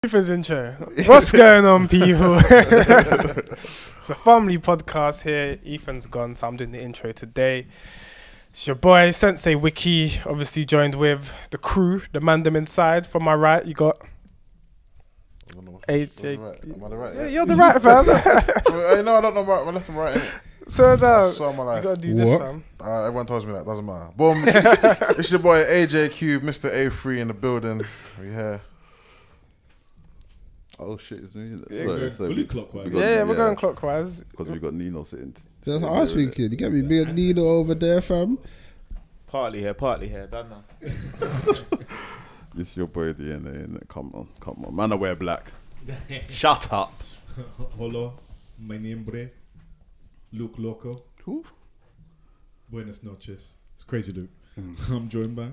Ethan's intro. What's going on, people? It's a Fhumly Podcast here. Ethan's gone, so I'm doing the intro today. It's your boy, Sensei Wiki, obviously joined with the crew, the man them inside. From my right, you got AJ. Am I the right? Yeah, you're the right, fam. No, I don't know my left and right. So now, You gotta do this, fam. Everyone tells me that, doesn't matter. Boom. It's your boy AJ Cube, Mr. A3 in the building. We here. Oh shit, it's me. Yeah, fully clockwise. We're going clockwise. Because we got Nino sitting. That's what I was thinking. You get me, big Nino over there, fam. Partly here, done now. This is your boy DNA, innit? Come on. Man, I wear black. Shut up. Hello, my name is Luke Loco. Who? Buenas noches. It's crazy, Luke. I'm joined by.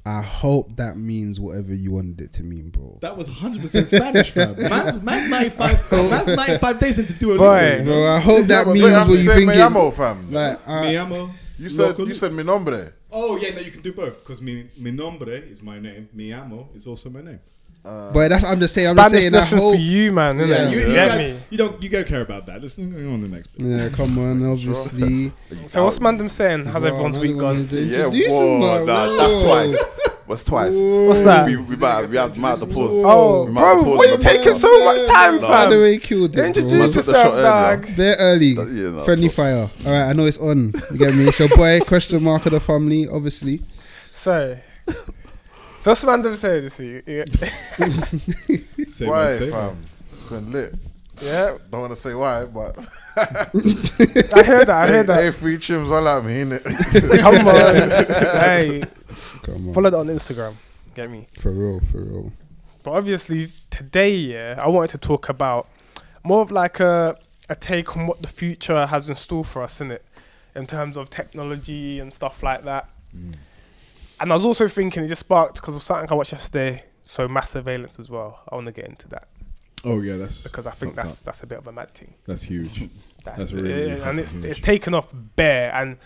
I hope that means whatever you wanted it to mean, bro. That was 100% Spanish, fam. Man's 95 days into doing Boy. Bro, I hope that means I'm what you saying thinking. me amo, fam. Like, Me amo. You said mi nombre. Oh, yeah, no, you can do both. Because mi nombre is my name. Mi amo is also my name. but I'm just saying. Spanish I lesson hope. for you, man. Isn't Yeah. it? You Get guys, me. you don't care about that. Let's go on the next bit. Yeah, come on, obviously. So what's man them saying? How's everyone's week gone? Yeah, whoa, that's twice. What's twice? What's that? We might have to pause. Oh, We might have to bro, pause why you on the taking podcast. so much time, By the fam? way, he killed it, bro. Introduce Man took the yourself, shot earlier. dog. Very early. Yeah, no, Friendly so- fire. All right, I know it's on. You get me? It's your boy, question mark of the family, obviously. So what's man them saying this week? Yeah. Say Why, say fam? It's been lit. Yeah, Don't want to say why, but I heard that. A3 trims all at me, innit? Come on. Hey, Come on. follow that on Instagram. Get me? For real. But obviously today, I wanted to talk about more of like a take on what the future has in store for us, innit? In terms of technology and stuff like that. And I was also thinking, it just sparked because of something I watched yesterday, so mass surveillance as well. I want to get into that Oh, yeah, that's because I think fucked up. that's a bit of a mad thing. That's huge. That's really and it's huge. taken off bare, and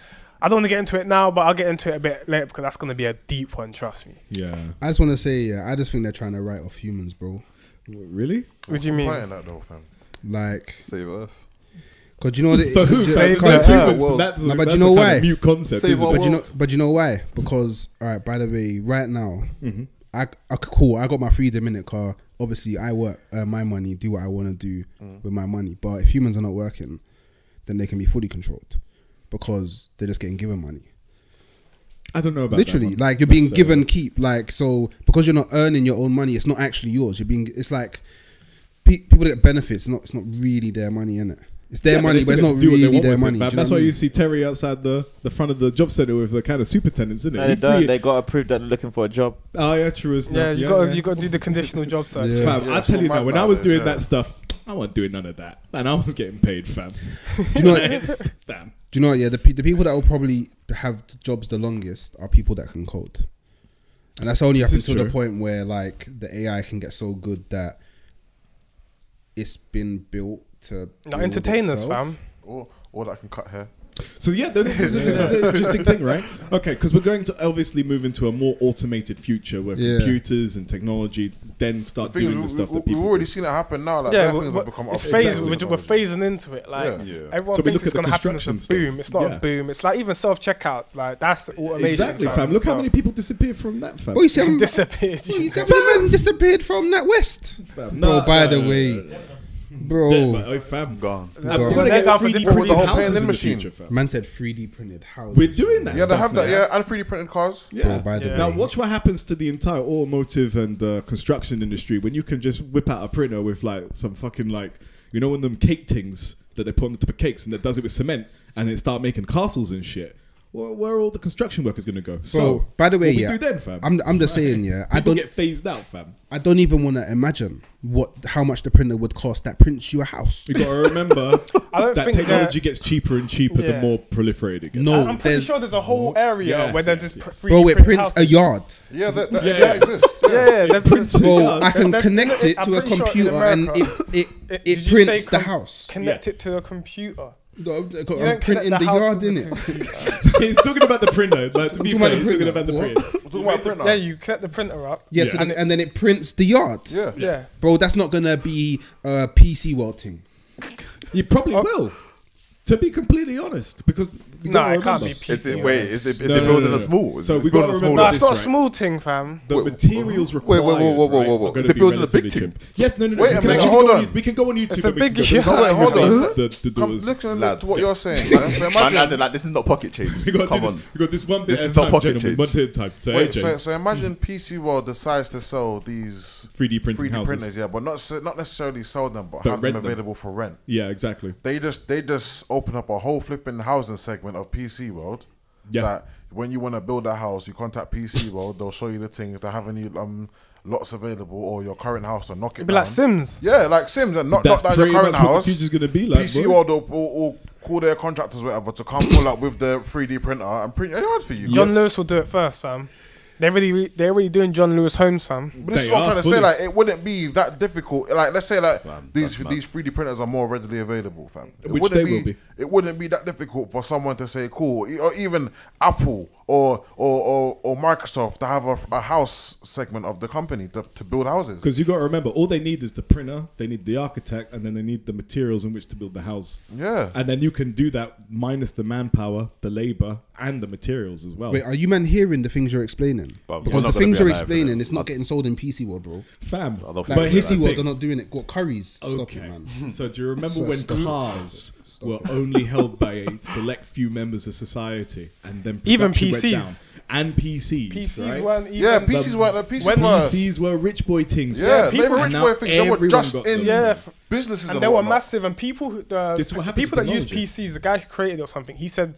I don't want to get into it now, but I'll get into it a bit later because that's going to be a deep one, trust me. Yeah. I just want to say, I just think they're trying to write off humans, bro. Really? What do you mean? Playing that though, fam. Like, Save Earth. because you know what it For who? is. Save Because- the Humans, world. that's No, but that's you know a kind why? of mute concept, Save isn't our it? But you know why? Because, all right, by the way, right now, Mm-hmm. cool. I got my freedom in it, car. Obviously, I work, earn my money, do what I want to do with my money. But if humans are not working, then they can be fully controlled because they're just getting given money. I don't know about Literally, that one. like you're being Necessarily. given keep. Like, so because you're not earning your own money, it's not actually yours. You're being. It's like people that get benefits. It's not really their money, innit? It's their Yeah, money, they but it's still not get to do what they really want their with it, money. fam. Do you That's know why what I you mean? see Terry outside the front of the job center with the kind of superintendents, isn't it? No, they don't. They got to prove that they're looking for a job. Oh yeah, true as Yeah, not. you got to do the conditional job search. Yeah. Fam, Yeah, I it's tell all you now, mad when I about was this, doing yeah. that stuff, I wasn't doing none of that, and I was getting paid, fam. Do you know what? Damn. Do you know what? Yeah, the people that will probably have jobs the longest are people that can code, and that's only up This is until the true. point where like the AI can get so good that it's been built to Now, build entertainers, itself. fam. Or that can cut hair. So yeah, this is an interesting thing, right? Okay, because we're going to obviously move into a more automated future where Yeah. computers and technology then start The thing doing the is, stuff that we've people already do. seen it happen now. Like, Yeah, yeah, things have become it's obsolete. phasing, we're phasing into it. Like Yeah. everyone So we thinks look it's at going to the happen as a construction stuff. boom. It's not Yeah. a boom. It's like even self-checkouts. Like that's automation. Exactly, fam. fam. Look how So- many people disappeared from that, fam. Oh, you see, I'm, disappeared. oh, you see, man disappeared from that West. Fam. Bro, No, by no, the no, way, no, no. bro, Yeah, but, oh, fam. Gone. We're going to They're get going for 3D different printed with the whole houses painting in the machine. future, fam. man said 3D printed houses. We're doing that Yeah, they stuff have that. now. Yeah, and 3D printed cars. Yeah. Bro, by the Yeah. way. Now watch what happens to the entire automotive and construction industry when you can just whip out a printer with like some fucking like, you know, one of them cake things that they put on the top of cakes and that does it with cement and then start making castles and shit. Well, where are all the construction workers going to go? So, by the way, what we yeah, do then, fam? I'm just saying, yeah, People get phased out, fam. I don't even want to imagine how much the printer would cost that prints you a house. You got to remember I don't that think technology gets cheaper and cheaper Yeah. the more proliferated it gets. No, I'm pretty there's- sure there's a whole area Yes, where there's yes, just yes. 3D Bro, it printed prints a houses. yard. Yeah, that Yeah. exists. Yeah. Yeah, there's prints a Bro, yard. I can There's- connect it I'm to a pretty sure in computer and America- it Did you prints say the house. Connect it to a computer. No, I'm You printing don't connect the house yard to in the it. computer. He's talking about the printer. Like, to be talking fair, about the he's talking printer. about the What? printer. We're talking about printer. Yeah, you connect the printer up. Yeah, Yeah. and then it prints the yard. Yeah. Yeah. Bro, that's not gonna be a PC world thing. You probably will. To be completely honest, because you No, gotta it can't be remember, PC. Is it wait? Is it No, no, building no, a no. small? So It's we gotta building a remember small. No, Like it's this, not a right? small thing, fam. The materials required. whoa. right, are gonna Is it be building a relatively big thing? cheap. Yes, no. Wait a we can minute, actually hold go on. We can go on YouTube. It's a and we can big go yard. So wait, hold on. The Come, doors. listen Lads. to what you're saying. Man. So Man, imagine, like this is not pocket change. We got Come this. on. We got this one bit This at a is not time, pocket gentlemen. change. One bit at a time. So wait, AJ, so imagine PC World decides to sell these 3D printing 3D houses. printers, yeah, but not necessarily sell them, but But have them rent them. available for rent. Yeah, exactly. They just open up a whole flipping housing segment of PC World. Yeah. That when you want to build a house, you contact PC World. They'll show you the thing. If they have any lots available or your current house, to knock it It'd be down. like Sims. Yeah, like Sims, and knock That's down your pretty current much what the house. future's gonna be like. PC bro. World will call their contractors, whatever, to come pull up with the 3D printer and print your yard for you. John Lewis will do it first, fam. They're already doing John Lewis homes, fam. But this is They what I'm are trying to fully. say. Like, it wouldn't be that difficult. Like, let's say like these that's mad. 3D printers are more readily available, fam. Which wouldn't they will be. It wouldn't be that difficult for someone to say, cool, or even Apple or Microsoft to have a house segment of the company to build houses. Because you got to remember, all they need is the printer, they need the architect, and then they need the materials in which to build the house. Yeah. And then you can do that minus the manpower, the labor, and the materials as well. Wait, are you man hearing the things you're explaining? Well, Because you're the not gonna things be you're alive, explaining, innit? it's not getting sold in PC World, bro. Fam. I don't Like think But it's here's the PC World, thing. they're not doing it. Got Curry's. Stop Okay. it, man. So do you remember So when stop it. cars were only held by a select few members of society, and then Even production went PCs. down? And PCs, PCs right? weren't even. Yeah, PCs weren't. PCs when were. PCs were rich boy things. Yeah, people- they were rich and boy now things. They were everyone just got in them. Yeah, businesses and they were whatnot. massive. And people who This is what happens people with that use technology. PCs, the guy who created it or something, he said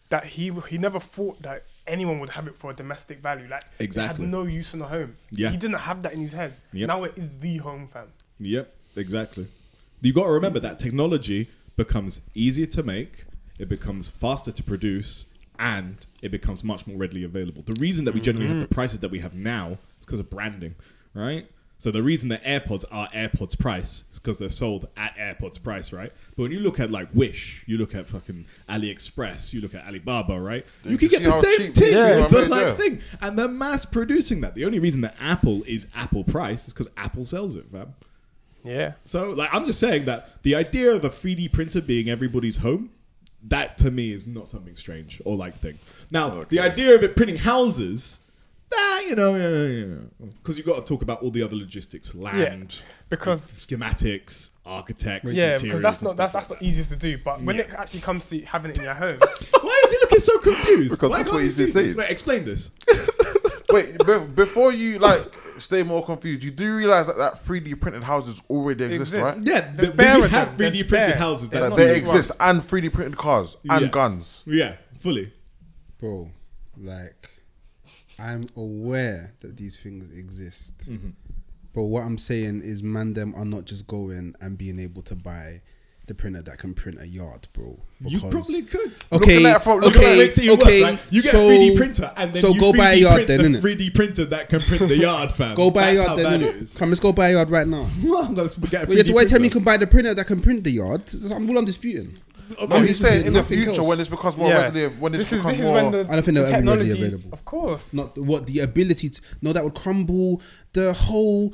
that he never thought that anyone would have it for a domestic value. Like Exactly. it had no use in the home. Yeah. He didn't have that in his head. Yep. Now it is the home, fam. Yep, exactly. You got to remember that technology becomes easier to make, it becomes faster to produce, and it becomes much more readily available. The reason that we generally have the prices that we have now is because of branding, right? So the reason that AirPods are AirPods price is because they're sold at AirPods price, right? But when you look at like Wish, you look at fucking AliExpress, you look at Alibaba, right? You can can get the see how same cheap thing, these Yeah. people are the made, like yeah. thing, and they're mass producing that. The only reason that Apple is Apple price is because Apple sells it, fam. Yeah. So, like, I'm just saying that the idea of a 3D printer being everybody's home, that to me is not something strange or like thing. Now, the idea of it printing houses, because you got to talk about all the other logistics, land, Because schematics, architects, yeah, materials. because that's and not stuff that's not easiest to do. But when Yeah. it actually comes to having it in your home, Why is he looking so confused? Because Why that's can't what you he's see just this? saying. Wait, explain this. Wait, before you stay more confused, you do realize that 3D printed houses already exist, Exist. right? Yeah, There's we bare of have them. 3D There's printed bare. houses. There's That not They these exist, ones. and 3D printed cars and Yeah. guns. Yeah, fully. Bro, like, I'm aware that these things exist. But what I'm saying is, man, them are not just going and being able to buy the printer that can print a yard, bro. You Because- probably could. Okay, Looking at it from- Look at what okay, makes it even okay. worse, right? You get so, a 3D printer and then so you go 3D buy a yard print then, the innit? 3D printer that can print the yard, fam. Go buy a That's yard how then, bad it innit? is. Come, let's go buy a yard right now. Let's get a Wait, 3D why tell me you printer. can buy the printer that can print the yard? I'm all I'm disputing. No, he's saying in the Nothing future else. when this becomes more yeah, readily, when this it's is become when more. the I don't think they're ever technology, readily available. of course. Not what the ability to. No, that would crumble the whole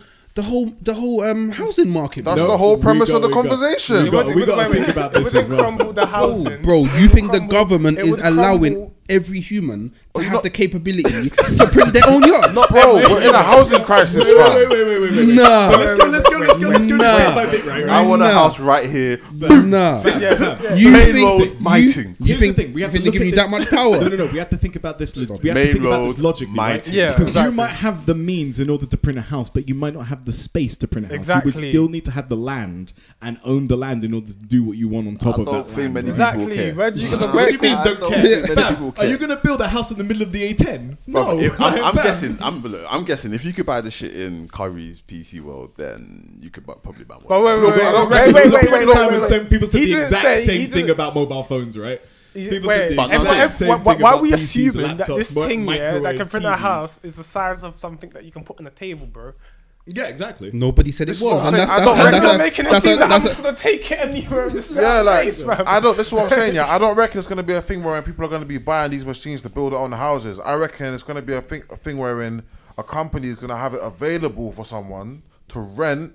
housing market. That's bro. the whole we premise got- of the we got- conversation. we got to think about this It as wouldn't well. crumble the housing. Bro, It you would think the crumble- government it is would allowing crumble- every human to you have not- the capability to print their own yard? No, bro, we're in a housing crisis, Wait, fam. wait. Nah. So let's go Nah. bit by bit, right? I want a Nah. house right here. Nah. Yeah. You Main think road, mighting. you Here's think the thing. We have to they're look giving at you this. that much power? No. We have to think about this. We have to Main think about this road, logically, right? mighty. Yeah. Because Exactly. you might have the means in order to print a house, but you might not have the space to print a house. Exactly. You would still need to have the land and own the land in order to do what you want on top I of don't that think land. many right? people Exactly. care. Where do you gonna? What do you mean I don't don't care? think many Fam, people are care. you gonna build a house in the middle of the A10? No. Bro, I'm Fam. guessing. I'm guessing if you could buy the shit in Curry's PC World, then you could probably buy one. But wait, Look, I don't- wait, There wait, was a wait, period wait, of time wait, when wait. some people said He the didn't exact say- same he thing didn't- about mobile phones, right? People Wait, said the But I'm exact saying- same why thing are about we PCs, assuming that laptops, this thing, yeah, that can microwaves, print a TVs? house is the size of something that you can put on a table, bro? Yeah, exactly. Nobody said it This is what was. I'm And saying. that's I don't and reckon- You're making it that's seem a- that I'm that's just a- gonna take it anywhere in the Yeah, like place, fam. I don't. This is what I'm saying. Yeah, I don't reckon it's gonna be a thing where people are gonna be buying these machines to build their own houses. I reckon it's gonna be a thing wherein a company is gonna have it available for someone to rent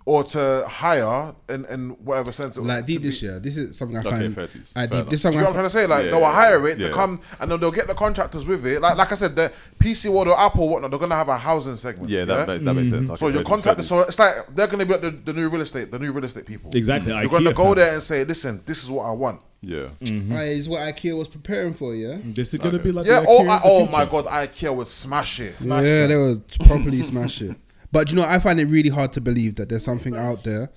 or to hire in whatever sense. like deep to this be- year. This is something I Okay, find. fair dues. I Fair deep. This is Do you something know I what I'm trying to say? Like Yeah, they'll hire it yeah. to come, and then they'll get the contractors with it. Like I said, the PC World or Apple, whatnot, they're gonna have a housing segment. Yeah, that makes sense. Okay, So your fair contract, dues. so it's like they're gonna be like the new real estate people. Exactly. They're gonna IKEA, go fam. there and say, listen, this is what I want. Yeah. Is what IKEA was preparing for. Yeah. This is gonna be like Yeah. the IKEA of the Oh future. my God, IKEA would smash it. Yeah, they would properly smash it. But you know, I find it really hard to believe that there's something out there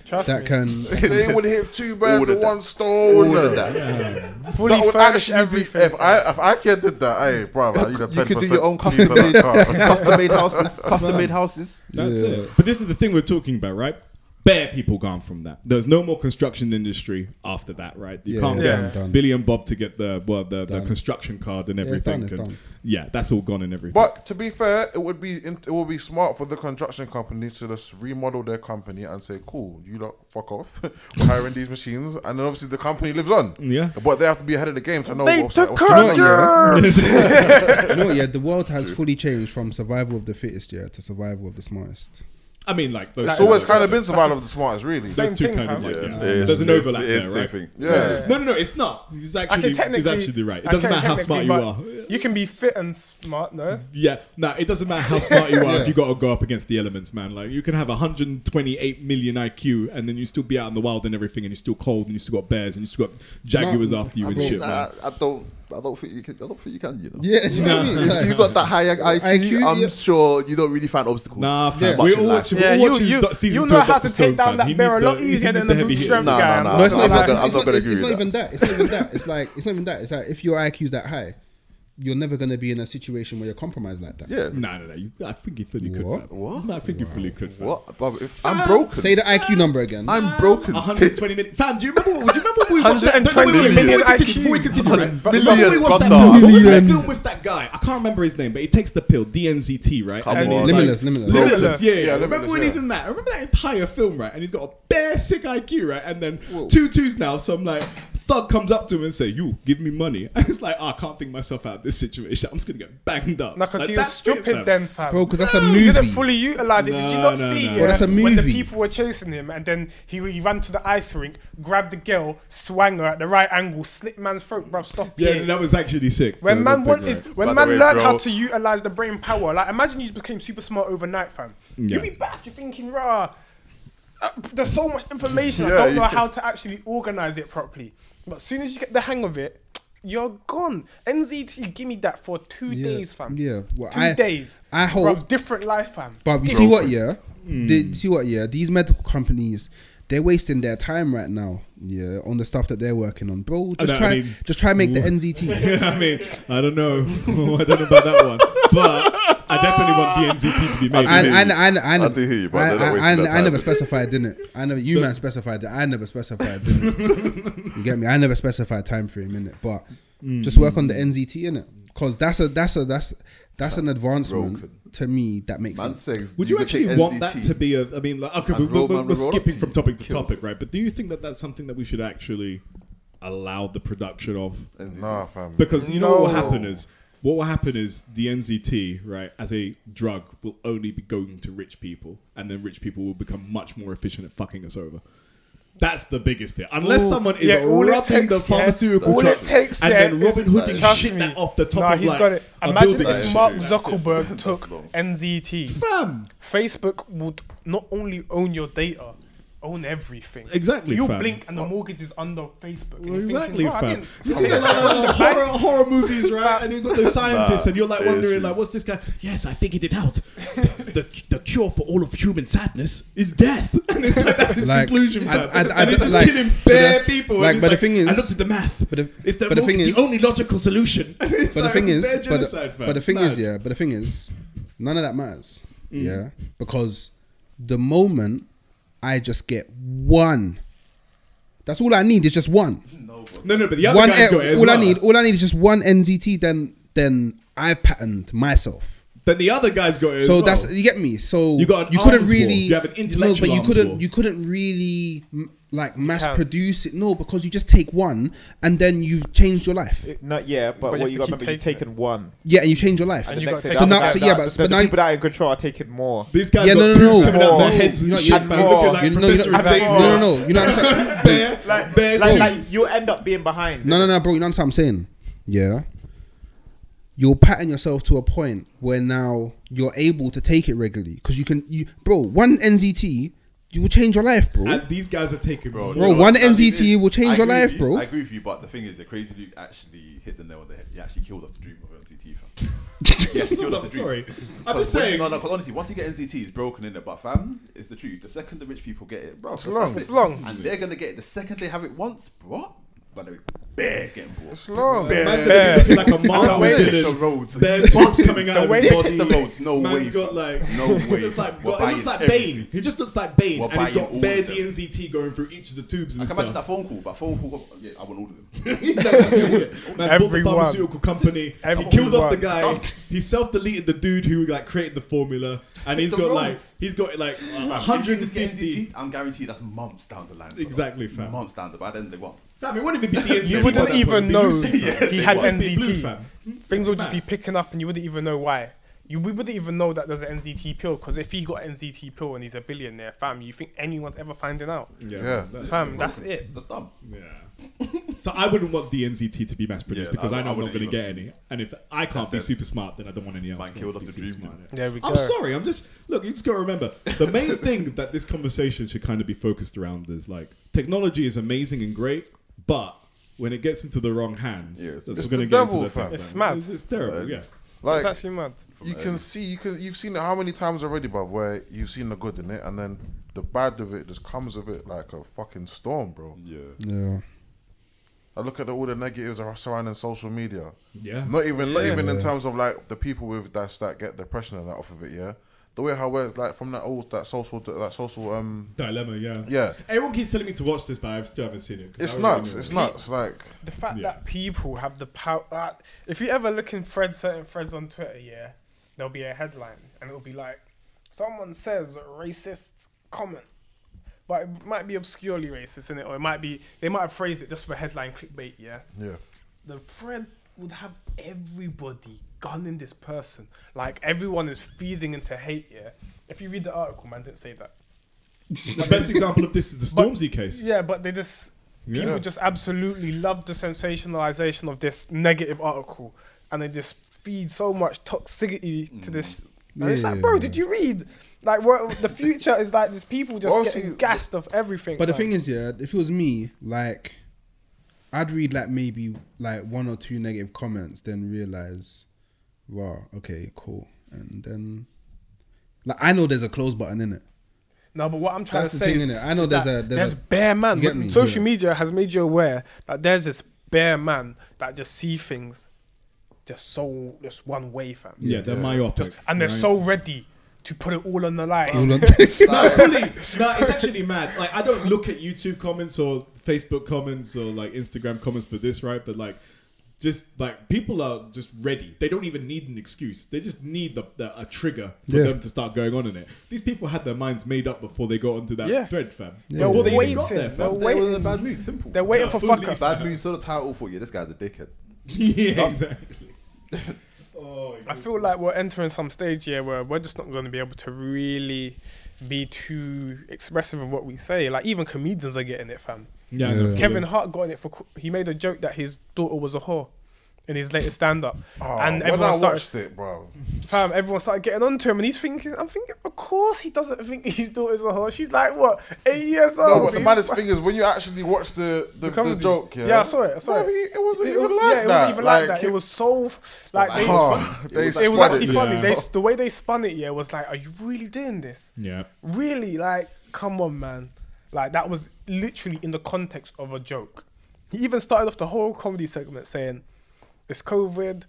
Trust that me. can. They would hit two birds All with of that. one stone. All of that. Fully That would furnished actually be, everything. if IKEA did that, hey, bro, I need a 10% You could do your own piece of that custom-made, car. custom-made houses. Custom-made houses. That's Yeah. it. But this is the thing we're talking about, right? Bare people gone from that. There's no more construction industry after that, right? You Yeah, can't yeah, get done. Billy and Bob to get the Done. construction card and it's everything. done, it's and done. yeah, that's all gone and everything. But to be fair, it would be smart for the construction company to just remodel their company and say, cool, you lot fuck off. We're hiring these machines, and then obviously the company lives on. Yeah. But they have to be ahead of the game to know They what's took what's going on. her. You know what, yeah, the world has fully changed from survival of the fittest, yeah, to survival of the smartest. I mean, like those It's always kind of been survival of the smartest, really. those Same two thing, kind of fam. like Yeah. there's an It's- overlap it's there, the right? same thing. Yeah. No, it's not. He's actually right. It doesn't matter how smart you are. You can be fit and smart, no? Yeah, it doesn't matter how smart you are Yeah. if you got to go up against the elements, man. Like you can have 128 million IQ and then you still be out in the wild and everything, and you're still cold, and you still got bears, and you still got jaguars after you and shit, man. I don't think you can. I don't think you can. You know. Yeah, do you know what I mean? If Like, you got that high IQ, I'm yeah. sure you don't really find obstacles. Nah, fam. much We in all life. watching. Yeah, we're watching you season know 2 of how Dr. to take Stone, down fam. that He bear a need lot the- easier he than need the heavy bootstrap hitters. guy. No, No, it's not I'm even not that. gonna It's agree not with even that. that. It's not even that. It's not even that. It's like if your IQ is that high, you're never going to be in a situation where you're compromised like that. Yeah. No. I think you fully could. What? Fam. What? No, I think you fully could. Fam. What? But if I'm broken. Say the IQ number again. I'm broken. 120 million. Fam, do you remember when we watched that? 120 Before million we continue, right? Million, Before we watched that brother. film, what was that Millions. film with that guy? I can't remember his name, but he takes the pill, DNZT, right? Come And on. he's like- Limitless. Limitless, yeah. Yeah, Remember Limitless, when yeah. he's in that? I remember that entire film, right? And he's got a bare sick IQ, right? And then two twos now, some like thug comes up to him and say, "You give me money." And it's like, I can't think myself out of this situation. I'm just gonna get banged up. No, because Like, he was that's it, stupid fam. then, fam. Bro, because that's a He movie. didn't fully utilize it. Did you not see? no. Yeah, Bro, that's a when the movie. people were chasing him, and then he ran to the ice rink, grabbed the girl, swang her at the right angle, slit man's throat, bruv. Stop. Yeah, it. that was actually sick. When The man thing, wanted, right? when By the man way, learned bro. how to utilize the brain power, like imagine you became super smart overnight, fam. Yeah. You'd be baffed. You're thinking, rah. There's so much information. Yeah, I don't know you- how to actually organize it properly. But as soon as you get the hang of it, you're gone. NZT, give me that for 2 days, fam. Yeah. Well, 2 days. I hope. Bruv, different life, fam. But you see what, yeah? See what, yeah? These medical companies, they're wasting their time right now, yeah, on the stuff that they're working on. Bro, just try and make the NZT. I mean, I don't know. I don't know about that one. But I definitely want the NZT to be made. I do hear you, but they're not wasting their I never time. specified, didn't it? I never. You man specified that. I never specified, didn't it? You get me? I never specified time frame, innit? But just work on the NZT, innit? Because that's an advancement to me that makes Man sense. says, Would you could actually take want NZT. that to be a? I mean, like, okay, And roll, man, we're roll up skipping to from you. topic to Kill. topic, right? But do you think that that's something that we should actually allow the production of? NZT? Nah, fam. Because you know what will No. happen is what will happen is the NZT, right, as a drug, will only be going to rich people, and then rich people will become much more efficient at fucking us over. That's the biggest fear. Unless Ooh, someone is yeah, all it robbing the takes, yeah, pharmaceutical all it drug takes, and yeah, then is- Robin Hooding trust shit me. that off the top Nah, of he's like got it. a Imagine building. if Mark That's it. Zuckerberg took NZT. Fam. Facebook would not only own your data, own everything. Exactly, You fam. blink and the mortgage is under Facebook. And Well, you're exactly, thinking, "Bro, I fam. didn't- You see the horror movies, right? And you've got those scientists, and you're like yeah, wondering, it's true. like, what's this guy? Yes, I figured it out. The cure for all of human sadness is death. And it's like, that's his Like, conclusion, I- fam. I- And he's just like, killing but bare the- people. like, and he's but the like, thing is- I looked at the math. but the it's the, thing it's is- the only logical solution. And it's But the like thing is, bare but genocide, fam. the thing Mad. is, but the thing is, none of that matters. Yeah, because the moment I just get one, that's all I need is just one. No, but the other One. guy's got it as All well. I need is just one NZT. Then I've patterned myself. then the other guy's got it. So as well. that's, you get me. So You got an you couldn't arms really, war. You have an intellectual but arms war. you couldn't really like mass can't. produce it. No, because you just take one and then you've changed your life. Not but But you what have you to got keep remember, you've taking taken one. Yeah, and you change your life. And you The got next to thing So take now, after so yeah, that, but the now people that are in control are taking more. These guys Yeah, got no, no, tubes no. coming out their More. heads and You know, shit, you- man. more. Looking like You know, Professor you- Xavier. no. You know what I'm saying? Like you end up being behind. No, bro. You know what I'm saying? Yeah. You're patting yourself to a point where now you're able to take it regularly because bro. One NZT, you will change your life, bro. And these guys are taking Bro, more. Bro, you know one what the NZT thing is? will change I your agree with life, you. bro. I agree with you, but the thing is, the Crazy Luke actually hit the nail on the head. He actually killed off the dream of NCT, fam. He actually killed off the dream. Sorry. I'm Because just saying. No, because honestly, once you get NCT, it's broken in it. But fam, it's the truth. The second the rich people get it, bro, It's long. It's long. and they're gonna get it the second they have it once, bro. But they're bare getting bought. It's long. Bare. Man's gonna be looking like a Marvel way the villain. roads. Bare tubs coming out of way his This body. hit the roads, no Man's way. got fam. like No way. It looks like We're it looks like buying Bane. everything. He just looks like Bane, We're and he's got buying all bare of them. DNZT going through each of the tubes I and can imagine that stuff. phone call, but phone call, yeah, I want all of them. Man's bought the Everyone. pharmaceutical company. He Everyone. killed off the guy. He self-deleted the dude who like created the formula, and he's The got roads. like If you get 150. NCT, I'm guaranteed that's months down the line. brother. Exactly, fam. Months down the line. By then they won't. Fam, it wouldn't even be DNZT. You by wouldn't that point. even It'd be know Lucy, fam. he had It'd just be blue, NZT. fam. Things would just be Mad. picking up and you wouldn't even know why. We wouldn't even know that there's an NZT pill because if he got NZT pill and he's a billionaire, fam, you think anyone's ever finding out? Yeah. Fam, that's it. That's dumb. Yeah. So I wouldn't want DNZT to be mass produced Yeah, because I know I'm not wouldn't going to either. get any. And if I can't be That's super smart, then I don't want any else. Man to killed be off the super dream, smart. man. There we go. I'm sorry. I'm just look. You just got to remember the main thing that this conversation should kind of be focused around is like technology is amazing and great, but when it gets into the wrong hands, Yeah, it's that's the going to get into devil, the fam. thing, It's man. mad. It's terrible. Yeah. It's Like actually mad. you've seen it how many times already, bruv, where you've seen the good in it, and then the bad of it just comes of it like a fucking storm, bro. Yeah. Yeah. I look at all the negatives surrounding social media. Yeah. Not even in Yeah. terms of like the people with that get depression and that off of it. Yeah, the way how we're like from that social Dilemma. Yeah. yeah. Everyone keeps telling me to watch this, but I still haven't seen it. It's I really nuts. know It's it. nuts. Like The fact Yeah. that people have the power. If you ever look in certain threads on Twitter, yeah, there'll be a headline and it'll be like, someone says a racist comment. But it might be obscurely racist, innit? Or it might be, they might have phrased it just for headline clickbait, yeah? yeah. The thread would have everybody gunning this person. Like, everyone is feeding into hate, yeah? If you read the article, man, didn't say that. The best example of this is the Stormzy case. Yeah, but they just, Yeah. people just absolutely love the sensationalization of this negative article. And they just feed so much toxicity to this. And it's like, bro, did you read? Like, the future is like, there's people just Obviously, getting gassed of everything. But the fam. thing is, yeah, if it was me, like, I'd read like maybe like one or two negative comments, then realize, wow, okay, cool, and then like I know there's a close button in it. No, but what I'm trying That's to the say thing, innit? I know is there's that a there's bare man. You get me? Social Yeah. media has made you aware that there's this bare man that just see things just one way, fam. Yeah, they're myopic. And they're right? so ready to put it all on the line. All on- No, fully. No, it's actually mad. Like, I don't look at YouTube comments or Facebook comments or like Instagram comments for this, right? But like, just like people are just ready. They don't even need an excuse. They just need a trigger for Yeah. them to start going on in it. These people had their minds made up before they got onto that Yeah. thread, fam. Yeah. Before they They're even got there, waiting. They're fam. They were in a waiting. bad mood. Simple. They're waiting Yeah, for fully fuck up. Bad mood. Saw the title for you. This guy's a dickhead. Yeah, exactly. Oh, I feel like we're entering some stage here where we're just not going to be able to really be too expressive of what we say. Like, even comedians are getting it, fam. yeah, Yeah. no, Kevin Hart got in it he made a joke that his daughter was a whore in his latest stand-up. Oh, And when everyone I started, watched it, bro. everyone started getting onto him, and I'm thinking, of course he doesn't think his daughter's a whore. She's like, what, 8 years old? No, but the maddest thing is when you actually watch the comedy. joke, Yeah, I saw it. Bruv, it wasn't It even was- like yeah, it that. wasn't even like that. It was so like they, they it was spun actually it. funny. Yeah. The way they spun it, yeah, was like, are you really doing this? Yeah. Really? Like, come on, man. Like, that was literally in the context of a joke. He even started off the whole comedy segment saying, it's COVID.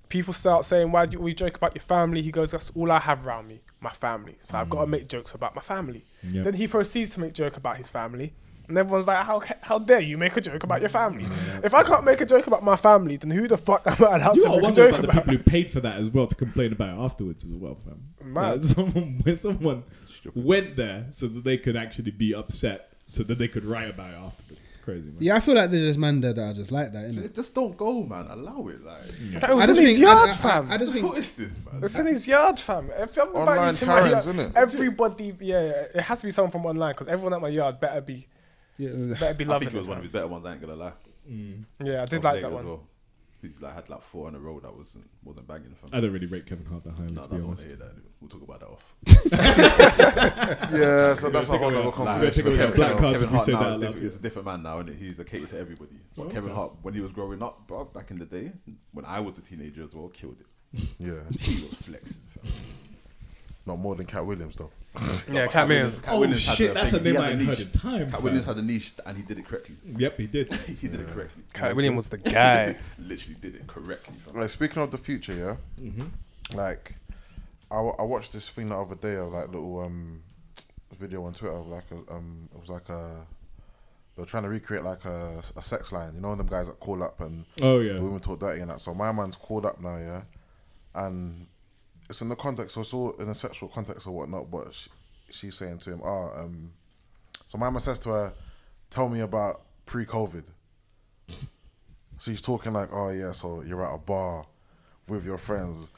People start saying, why do you always joke about your family? He goes, that's all I have around me, my family. So I've got to make jokes about my family. Yep. Then he proceeds to make joke about his family. And everyone's like, how dare you make a joke about your family? If I can't make a joke about my family, then who the fuck am I allowed You to gotta make a wonder joke about the about? people who paid for that as well to complain about it afterwards as well, fam. Mad. Like when someone went there so that they could actually be upset, so that they could write about it afterwards. It's crazy, man. Yeah, I feel like there's just man there that are just like that, innit? Just don't go, man. Allow it. Like, It was in his yard, fam. I just think what is this, man? It's in his yard, fam. If I'm Online invited to my yard, Karens, innit? everybody, yeah, it has to be someone from online because everyone at my yard better be yeah, loving I think it was it, one man. of his better ones. I ain't gonna lie. Yeah, I did Of like late that as one. well. He's like had like 4 in a row that wasn't banging. Fam. I don't really rate Kevin Hart that highly, No, to I be don't want honest. to hear that. We'll talk about that off. Yeah, so that's a whole other We're conversation. taking away Kevin, black so cards Kevin if we Hart say now that is out loud. different, he's a different man now, and he's a cater to everybody. But Kevin Hart, when he was growing up, bro, back in the day, when I was a teenager as well, killed it. Yeah, He was flexing. Fam. not more than Cat Williams though. Yeah, Cat Williams. Cat Oh Williams had shit, the that's a thing. He name had I the ain't heard niche. in time. Cat fam. Williams had a niche, and he did it correctly. Yep, he did. He did it correctly. Cat Williams was the guy. Literally did it correctly. Fam. Like speaking of the future, yeah. Like, I watched this thing the other day of like little video on Twitter of like it was like they were trying to recreate like a sex line. You know, them guys that call up and Oh yeah. the women talk dirty and that. So my man's called up now, yeah, and it's in the context, so it's all in a sexual context or whatnot. But she's saying to him, so my man says to her, "Tell me about pre-COVID." So he's talking like, "Oh yeah, so you're at a bar with your friends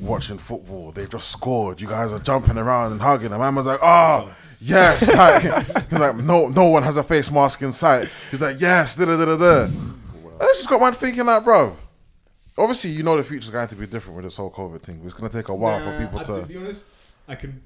watching football. They've just scored. You guys are jumping around and hugging." And my man's like, "Oh yes." Like, he's like, no one has a face mask in sight. He's like, "Yes, da da da da da." And it's just got man thinking like, bro. Obviously, you know the future's going to be different with this whole COVID thing. It's going to take a while for people To be honest, I can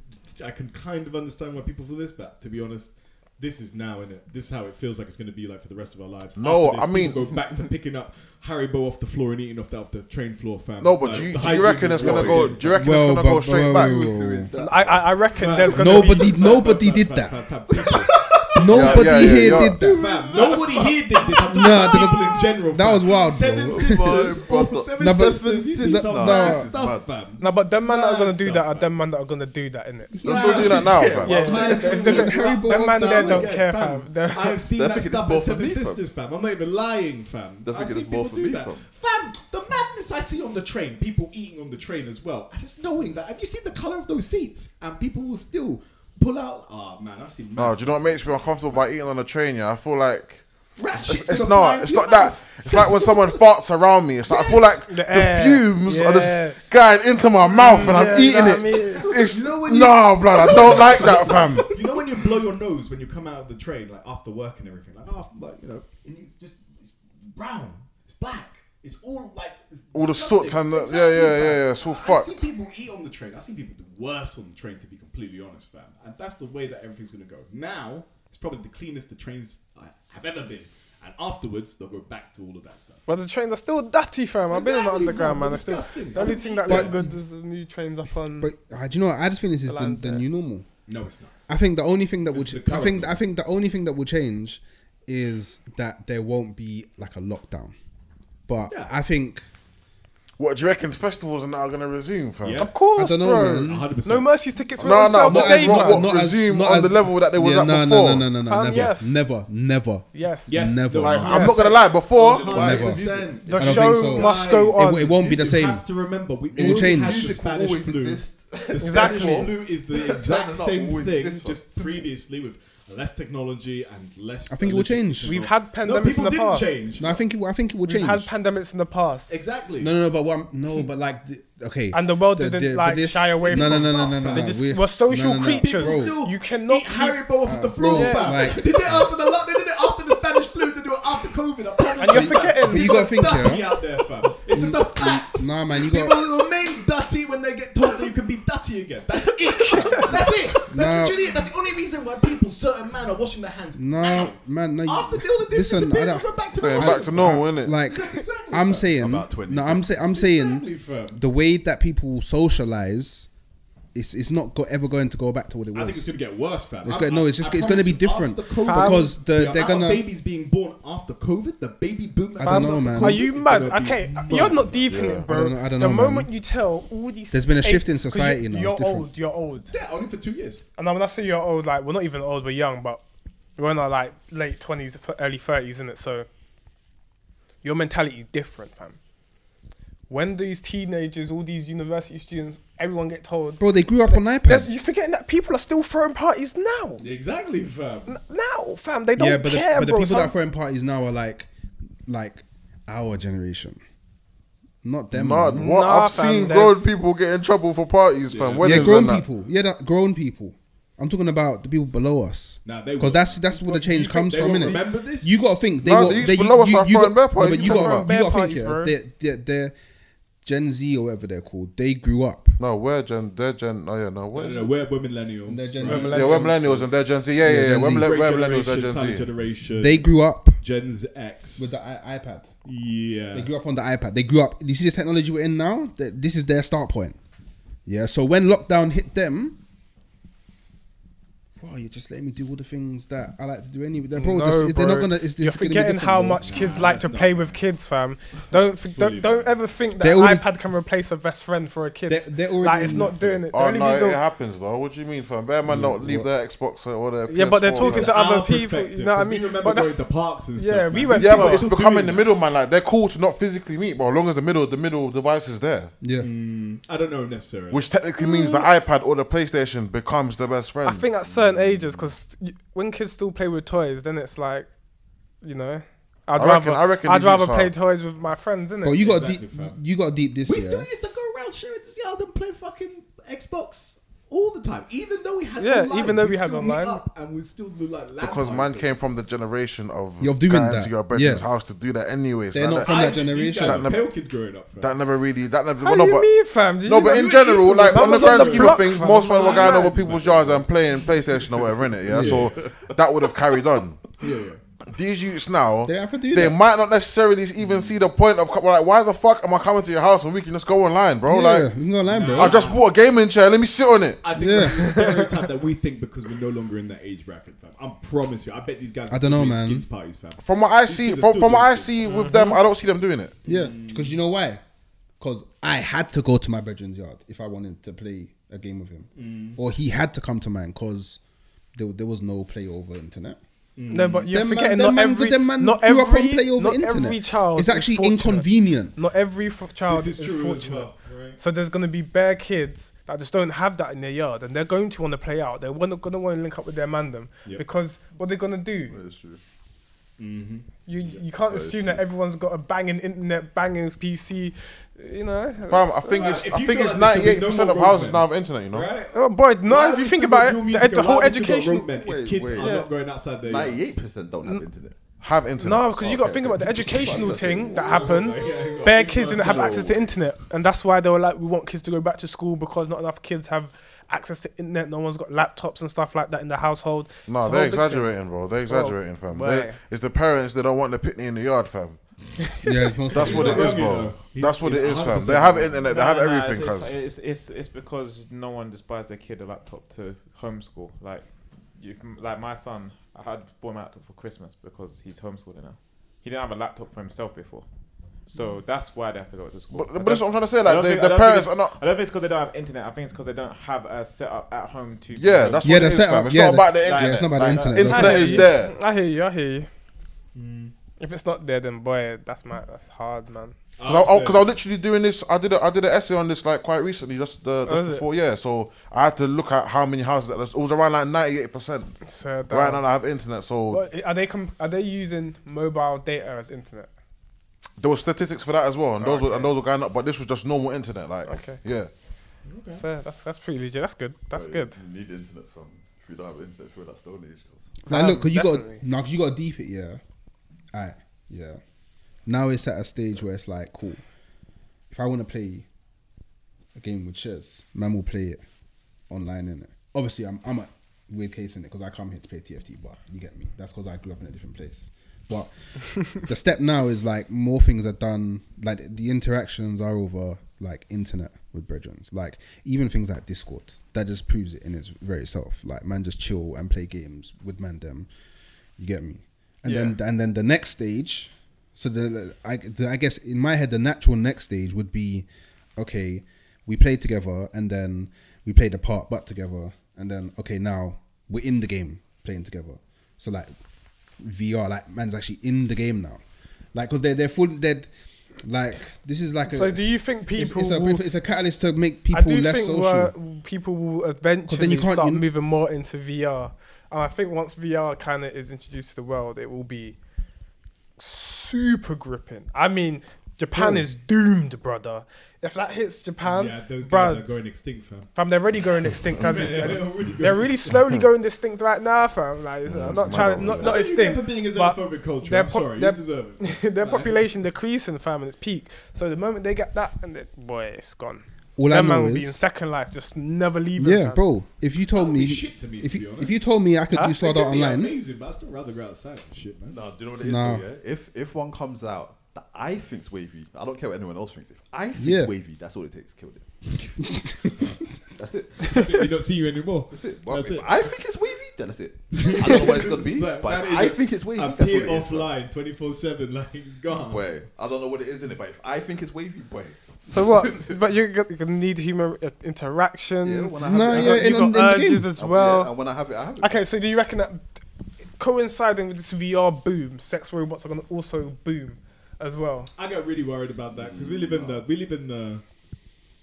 kind of understand why people feel this, but to be honest, this is now, innit? This is how it feels like it's going to be like for the rest of our lives. No, After this, I mean- people go back to picking up Haribo off the floor and eating off the train floor, fam. No, but Like, do you the reckon hygiene it's is going to worrying. go? Do you reckon it's going to go straight back? I reckon there's gonna be Nobody did that. Fam, Nobody yeah, here yeah. did that. fam, nobody here did this. I'm talking Nah, about because people in general. that fam. was wild, Seven bro. sisters, Brother. seven Nah, but- sisters. You see some nah, mad nah. stuff, fam. no, but them man that are gonna Mad do stuff, that are fam. them man that are gonna do that, innit? Let's not do that now, fam. Yeah, them man there don't Yeah, care, fam. fam. They're- I've seen They're that thinking stuff it's more at for Seven me, fam. Sisters, fam. I'm not even lying, fam. They're I've thinking seen it's more people for do me, that. fam. Fam, the madness I see on the train, people eating on the train as well. And just knowing that, have you seen the colour of those seats? And people will still pull out. Oh man, I've seen. No, do you know what makes me uncomfortable by eating on a train? Yeah, I feel like it's It's not. It's not that. It's like when someone farts around me. It's like I feel like The the air. fumes are Yeah. just going into my mouth and I'm Yeah, eating know it. what I mean? It's You know when you- nah, blood. I don't like that, fam. You know when you blow your nose when you come out of the train, like after work and everything, like after, like you know, and it's brown, it's black, it's all like it's All the disgusting. soot and the, Exactly, yeah, fam. it's all I've fucked. seen people eat on the train. I've seen people do worse on the train, to be completely honest, fam. And that's the way that everything's gonna go. Now it's probably the cleanest the trains have ever been, and afterwards they'll go back to all of that stuff. But the trains are still dirty, fam. I've been in the Exactly, underground, fam. man. They're It's still, disgusting. the only thing that But- look good is the new trains up on. But do you know what? I just think this is The the lines there. new normal. No, it's not. I think the only thing that This will is the current I think the only thing that will change is that there won't be like a lockdown. But Yeah. I think What do you reckon? Festivals and that are gonna resume, fam? Yeah. Of course, I don't know, bro. man. 100%. No Mercy's tickets were No, on no, sale not today, as fam. what resume on the level that they was at no, before. No, Fam, never, yes. never. Yes. Yes, Never. Like, Yes. I'm not gonna lie. Before, Never. 100%. The I don't show think so. must go Guys, on. It won't be the You same. have to remember, we It will already change. had the Music will Spanish always flu. exist. The Exactly. Spanish flu is the exact not same always thing, exist, just previously with less technology and less. I think it will change. logistics We've involved. had No, pandemics in people the didn't past. change. No, I think it will We've change. had pandemics in the past. Exactly. No, but like okay. And the world The- didn't the- like but this- shy away no, from no, no, stuff. no, no, They no, just we- were social no, no, no. creatures. Bro. Still You cannot eat Haribo off of the floor, bro, fam. like- They did it after they did it after the Spanish flu. They do it after COVID. I promise And you're you, forgetting- fam. But you gotta think, Dirty yeah. out there, fam. It's just a fact. Nah, man, you People got. remain dirty when they get told that you can be dirty again. That's it. That's it. That's No. literally it. That's the only reason why people, certain men, are washing their hands. No, now. man, no. After all of this Listen, I disappeared, don't- we'll go back to saying normal. back to normal, innit? Like Exactly, I'm fam. saying, About 20 no, I'm saying Exactly, fam. the way that people socialize, it's not ever going to go back to what it was. I think it's going to get worse, fam. It's going to be different because they're gonna. babies being born after COVID, the baby boom. I don't know, man. Are you It's mad? gonna be Okay, mad. you're not deep in Yeah. it, bro. I don't the know, moment man. you tell all these, There's been a shift in 'cause society now, You're it's different. old. You're old. Yeah, only for 2 years. And when I say you're old, like we're not even old, we're young, but we're in our like late 20s, early 30s, isn't it? So your mentality is different, fam. When these teenagers, all these university students, everyone get told, Bro, they grew up on you're iPads. forgetting that people are still throwing parties now. Exactly, fam. Now, fam, they don't Yeah, but care, the bro. people that are throwing parties now are like our generation, not them. Nah, man. what Nah, I've fam, seen there's- grown people get in trouble for parties, fam. Yeah, Weddings grown and that. people. Yeah, grown people. I'm talking about the people below us. Nah, they Because won't. that's where the change You think comes they from, won't innit? remember this? You got to think they Nah, got the youths they, below us are throwing bear no, parties. but you You got talking bear to parties, think, bro. they're Gen Z or whatever they're called. They grew up. No, they're Gen. Oh yeah, no, what is it? We're millennials. They're Gen Z. Yeah, we're millennials and they're Gen Z. Yeah, Gen Z. We're Great millennials, they're generation, Gen silent Z. generation. They grew up Gen X. with the iPad. Yeah. They grew up on the iPad. They grew up. You see this technology we're in now? This is their start point. Yeah. So when lockdown hit them, bro, you're just letting me do all the things that I like to do anyway. Bro, No, they're not bro. gonna. It's You're gonna be forgetting different, how bro. much kids like to that's play not- with kids, fam. Don't ever think that They're an already- iPad can replace a best friend for a kid. They're already Like, it's in not that, doing it. The Oh only no, reason, it happens though. What do you mean, fam? Bear man don't leave their Xbox or their yeah, but they're PS4, talking fam. to other Our people. perspective, You know what I 'cause we mean? remember But going that's to parks and yeah, stuff. we man. went Yeah, to but it's Still becoming doing the it. middleman. Like they're cool to not physically meet, bro. As long as the middle device is there, Yeah. I don't know necessarily. which technically means the iPad or the PlayStation becomes the best friend. I think at certain ages, because when kids still play with toys, then it's like, you know, I'd I reckon I'd these rather youths play are- toys with my friends, innit? Bro, you got Exactly, deep. fam. You got deep this We year. still used to go around Sheridan's yard and play fucking Xbox all the time, even though we had Yeah, online. even though we we'd had still meet online. up and we still do like because landmark man things. came from the generation of You're doing going that. to your brethren's Yeah. house to do that anyway. So They're not that, from that These generation. guys That were never- pale kids growing up. Fam. that never How no, do you but mean, fam? Did no, you but know in you general, eat like from on the it? Man grand was scheme of block, things, fam. most men were going Man. over people's yards and playing PlayStation or whatever, innit? Yeah, so that would have carried on. Yeah. These youths now, They have to do they that. might not necessarily even see the point of like, why the fuck am I coming to your house when we can just go online, bro? Yeah, Like, we can go online, bro. I just bought a gaming chair, let me sit on it. I think Yeah. that's the stereotype that we think because we're no longer in that age bracket, fam. I promise you. I bet these guys. I don't know, doing man. Skins parties, fam. From what I These see, kids are from still what I doing see with them, I don't see them doing it. Yeah, because you know why? Because I had to go to my brethren's yard if I wanted to play a game with him, or he had to come to mine because there was no play over internet. No, but you're Them forgetting man not grew up on every play over not internet. every child. It's is actually fortunate. inconvenient. Not every child This is is true as fortunate. well, right? So there's gonna be bare kids that just don't have that in their yard, and they're going to want to play out. They're gonna want to link up with their mandem Yep. because what they're gonna do. That's true. You can't assume that everyone's got a banging internet, banging PC. You know, Fam, I think If you it's feel like there's gonna be 98% no of more houses roadmen, now have internet, you know. Right? oh boy, no. Why If have you we think still got about drill it, music the and whole why have we still got education. roadmen if Wait, kids wait. are Yeah. not going outside their yards? 98% don't have internet. Have internet. No, because you got to think about the educational thing that happened. Bare kids didn't have access to internet, and that's why they were like, we want kids to go back to school because not enough kids have access to internet. No one's got laptops and stuff like that in the household. No, It's a they're whole big thing. exaggerating, bro. They're exaggerating, fam. why? It's the parents that don't want the picnic in the yard, fam. Yeah, it's most That's He's what not it is, wrong, you bro. know. That's what it is, fam. 100% They have wrong. internet, they have everything, cuz. It's because no one just buys their kid a laptop to homeschool. Like my son, I had bought him a laptop for Christmas because he's homeschooling now. He didn't have a laptop for himself before, so that's why they have to go to school. But that's what I'm trying to say. I Like, don't think- the I don't parents think are not. I don't think it's because they don't have internet. I think it's because they don't have a setup at home to. Yeah, that's Yeah, what the it is, setup, fam. It's yeah, not about the yeah, internet. it's not about the Like, internet, that's Internet it. is there. I hear you. If it's not there, then boy, that's hard, man. Because I was literally doing this. I did an essay on this like quite recently, just is it? before. Yeah, so I had to look at how many houses. It was around like 98%. So Right now I have internet, so What, are they using mobile data as internet? there were statistics for that as well, and those Okay. were going up. But this was just normal internet, like Okay. yeah. So that's pretty legit. That's good. That's good. You need internet from. If you don't have internet, through that Stone Age. 'cause Like, look, cause you got Definitely. no, cause you got to deep it, yeah. Alright, yeah. Now it's at a stage where it's like, cool. If I want to play a game with Shiz, man will play it online, innit? Obviously, I'm a weird case in it because I come here to play TFT, but you get me. That's because I grew up in a different place. But the step now is like more things are done. Like the interactions are over like internet with brethrens. Like even things like Discord. That just proves it in its very self. Like man, just chill and play games with man them. You get me? And then the next stage. So I guess in my head the natural next stage would be, okay, we played together and then we played apart but together and then okay now we're in the game playing together. So like VR, like man's actually in the game now. Like, because they're full, like this is like. So do you think people? It's a catalyst to make I people do less think social. people will eventually start moving more into VR, and I think once VR kind of is introduced to the world, it will be super gripping. I mean, Japan is doomed, brother. If that hits Japan, those guys are going extinct, fam. They're already going extinct. They're really slowly going extinct right now, fam. Like, I'm not trying, not extinct. For being a xenophobic culture, I'm sorry, you deserve it. Their population decreasing, fam, and it's peak. So the moment they get that, and boy, it's gone. All that I man know will be is in Second Life, just never leaving. Yeah, man. bro. If you told me, if you told me I could do Sword Art Online, amazing, but I'd still rather go outside and shit, man. No, do you know what it is though, yeah? If one comes out that I think's wavy, I don't care what anyone else thinks. If I think wavy, that's all it takes. Killed it. That's it. That's it. We don't see you anymore. That's it. Well, That's if it. I think it's wavy, then that's it. I don't know what it's gonna be, Like, but if man, I think it's wavy, that's what appear it is. offline 24/7, like it's gone. Boy, I don't know what it is in it, but if I think it's wavy, boy. So what? But you're gonna need human interaction. Yeah, when I have it, you got urges as well. Yeah, and when I have it, I have it. Okay, so do you reckon that coinciding with this VR boom, sex robots are gonna also boom as well? I got really worried about that because we live in the.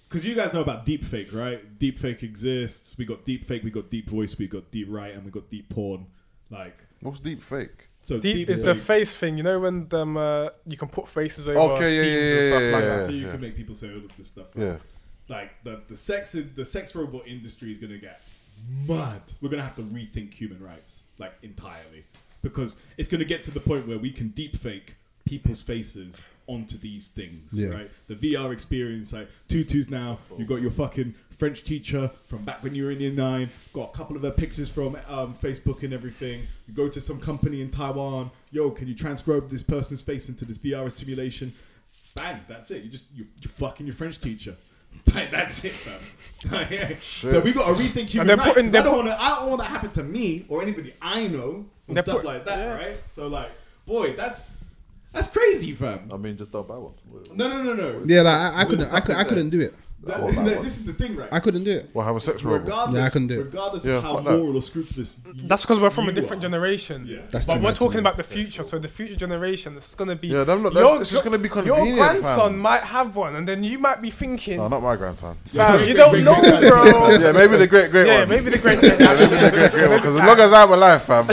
Because you guys know about deepfake, right? Deepfake exists. We got deepfake, we got deep voice, we got deep right, and we got deep porn. Like, What's deep fake? so Deep is the face thing, you know, when you can put faces over scenes and stuff like that. So you can make people say all of this stuff. Right? Yeah. Like the sex robot industry is gonna get mad. We're gonna have to rethink human rights, like entirely, because it's gonna get to the point where we can deepfake people's faces onto these things, right? The VR experience, like Tutu's now, you got your fucking French teacher from back when you were in year 9, got a couple of her pictures from Facebook and everything. You go to some company in Taiwan, yo, can you transcribe this person's face into this VR simulation? Bang, that's it. You're fucking your French teacher. Like, that's it, fam. So we got to rethink human rights. I don't want that to happen to me or anybody I know and stuff like that, right? So like, boy, that's crazy, fam. I mean, just don't buy one. No. Yeah, like I couldn't do it. This is the thing, right? I couldn't do it. Well, have a sex robot. Yeah, I couldn't do it. Regardless of how moral or scrupulous. That's because we're from a different generation. Yeah. But we're talking about the future, so the future generation is going to be... Yeah, it's just going to be convenient, your grandson might have one, and then you might be thinking... No, not my grandson. Fam, you don't know, bro. Yeah, maybe the great one. Yeah, maybe the great one. Because as long as I'm alive, fam.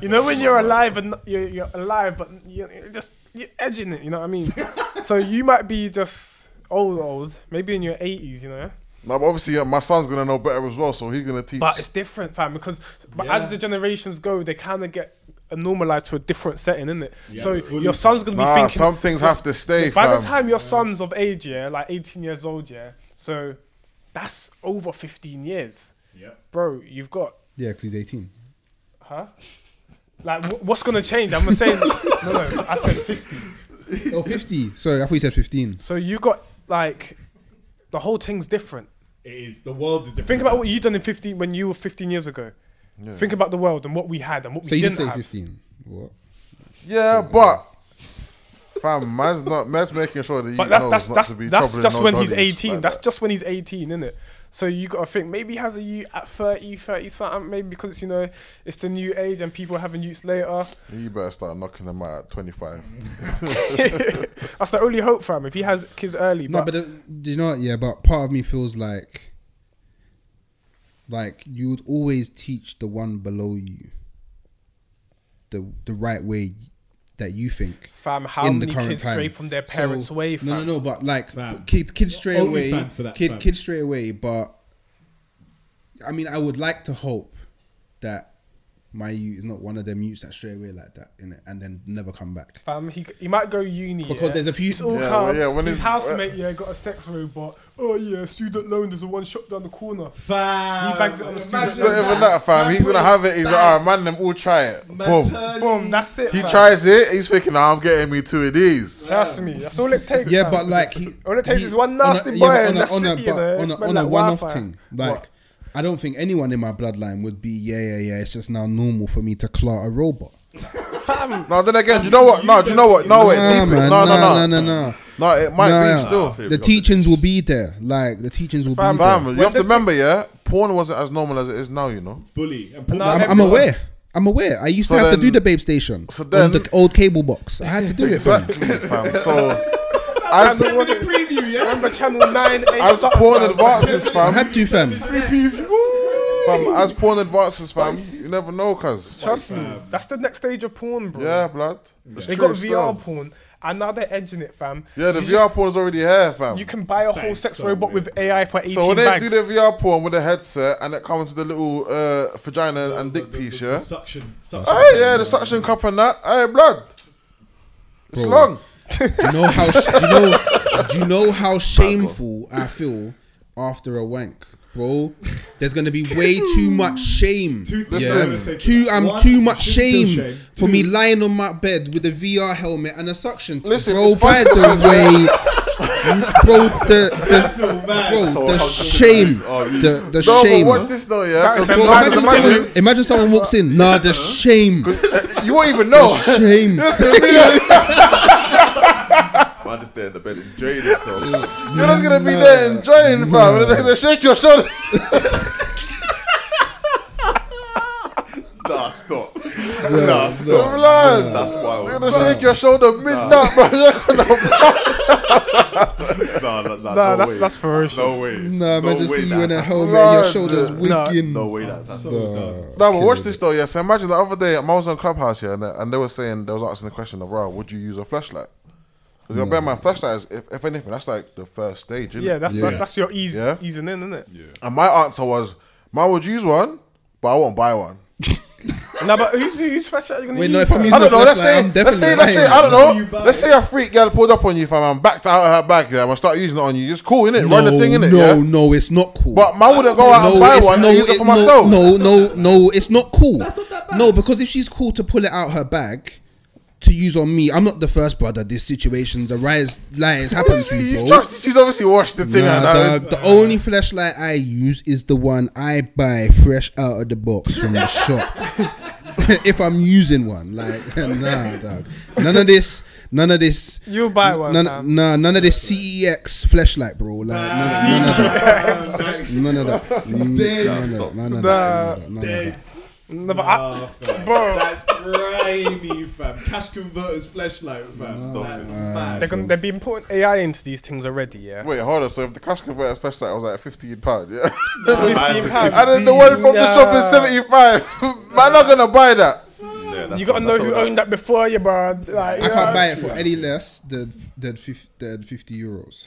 You know when you're alive and you're alive, but you're edging it, you know what I mean? So you might be just old, maybe in your 80s, you know? No, but obviously my son's going to know better as well, so he's going to teach. But it's different, fam, because as the generations go, they kind of get normalized to a different setting, innit? Yeah, so your son's going to be thinking... some things have to stay, by fam. the time your son's of age, like 18 years old, so that's over 15 years. Yeah. Bro, you've got... Yeah, because he's 18. Huh? Like, what's going to change? I'm saying... No, I said 50. Oh, 50. Sorry, I thought you said 15. So you got, like... The whole thing's different. It is. The world is different. Think about what you done when you were 15 years ago. Yeah. Think about the world and what we had and what we didn't have. So you did say 15. What? Yeah, but... Fam, man's making sure that that's just when he's 18. Like that's just when he's 18, isn't it? So you got to think, maybe he has a youth at 30 something, maybe because it's the new age and people are having youths later. You better start knocking them out at 25. That's the only hope, fam, if he has kids early. No, but do you know what? Yeah, but part of me feels like you would always teach the one below you the right way that you think. Fam, how many kids stray from their parents' way, fam? No, but like kids stray away. Kids stray away, but I mean, I would like to hope that my youth is not one of them youths that stray away like that, innit, and then never come back. He might go uni because there's a few. It's all calm. When his housemate got a sex robot. Oh yeah, student loan. There's a one shop down the corner. Fam, he bangs it on the student loan. It's not even that, fam. He's gonna have it. He's like, alright, man, them all try it. Boom. That's it. He tries it. He's thinking, I'm getting me 2 of these. Trust me. That's all it takes. Yeah, but like all it takes is one nasty boy. On a one-off thing, like. I don't think anyone in my bloodline would be, it's just now normal for me to claw a robot. Fam. No, then again, do you know what? No, wait. No. No, it might be still. The teachings will be there. Like the teachings will be there. Fam, you have to remember, yeah, porn wasn't as normal as it is now, you know. Fully. And I'm aware. I'm aware. I used to have to do the Babe Station on the old cable box. I had to do it. Exactly, fam. So As remember Channel 9, 8, as porn advances, I fam. had to, fam. Fam, as porn advances, fam, you never know, cuz. Trust me, that's the next stage of porn, bro. Yeah, blood. It's They true got still. VR porn, and now they're edging it, fam. Yeah, the VR porn is already here, fam. You can buy a whole sex robot with AI for 18 So when they bags. do the VR porn with the headset and it comes with the little vagina and dick piece, yeah? Suction. Hey, yeah, the suction cup and that. Hey, blood. It's Bro. long. Do you know how shameful I feel after a wank, bro? There's gonna be way too much shame. Too much shame for me lying on my bed with a VR helmet and a suction tip. Listen, bro, it's by fun. the way, bro, the shame, the No, shame. but watch this though, yeah? That is Because the Imagine someone walks in. Nah, the shame, you won't even know. shame. Man just there in the bed enjoying himself. You're just gonna be there enjoying, fam. And they're gonna shake your shoulder. Nah, stop. Nah, stop. Blood. That's wild. You're gonna shake your shoulder mid-nut, bro. You're gonna Nah, no that's ferocious. No way. Nah, man, just way see you in a that's helmet and your Blood. shoulders No. wigging. No way that's No, but watch this though, yeah. So imagine the other day, I was on Clubhouse here, and they were saying, they was asking the question of, "Wow, would you use a flashlight?" Because your bear man flashlight is, if anything, that's like the first stage, isn't Yeah, it? that's your easing Yeah. in, isn't it? And my answer was, "Man would use one, but I won't buy one." No, but whose flashlight are you gonna Wait, use? no, if I'm fam? using I don't know. a Let's flashlight, say, I'm let's say, definitely I don't You know. buy Let's say a freak girl pulled up on you, fam, and backed out of her bag, yeah, and start using it on you. It's cool, innit? Run the thing, innit? No, Yeah. no, it's not cool. But man wouldn't go out and buy one and use it for myself. No, it's not cool. That's not that bad. No, because if she's cool to pull it out her bag to use on me, I'm not the first brother. These situations arise, lies happen to You people. trust? She's obviously washed the thing. Nah, and the only flashlight I use is the one I buy fresh out of the box from the shop. If I'm using one, like, nah, dog. None of this. You buy one, fam. None of this CEX flashlight, bro. Like, none of that. None of that. No, but bro, That's grimy, fam. Cash converters flashlight, fam. That's mad. they've been putting AI into these things already, yeah. Wait, hold on. So if the cash converter flashlight was like £15, yeah, £15. and then the one from the shop is 75, man, not gonna buy that. Yeah, You gotta know who owned that before you, bro. Like, I can't buy it for any less than 50 euros.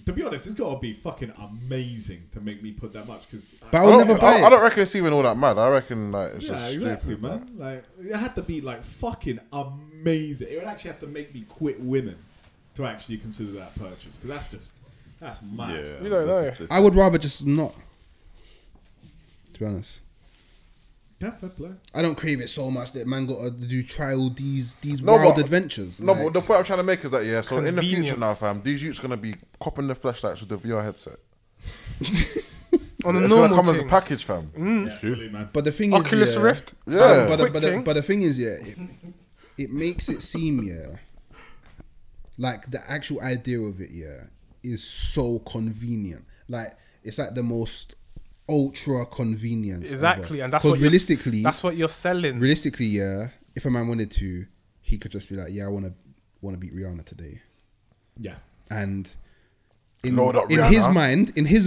To be honest, it's gotta be fucking amazing to make me put that much. Because But I will never buy I it. don't reckon it's even all that mad. I reckon like it's yeah, just exactly, stupid, man. Like it had to be like fucking amazing. It would actually have to make me quit women to actually consider that purchase. Because that's mad. Yeah. You don't know. I would rather just not. To be honest. Yeah, fair play. I don't crave it so much that man got to do try all these No, wild but- adventures. No, like, but the point I'm trying to make is that, yeah, so in the future now, Convenience. fam, these youths gonna be copping the flashlights with the VR headset. On a It's gonna normal come as a thing. package, fam. Yeah, fully, man. but the thing Oculus is, yeah, Rift. Yeah. Quick thing. But the thing is, yeah, it makes it seem, yeah, like the actual idea of it, yeah, is so convenient. Like it's like the most ultra convenience. Exactly, ever. and that's 'Cause what that's what you're selling. realistically, yeah, if a man wanted to, he could just be like, yeah, I want to beat Rihanna today, Yeah. and in Load up his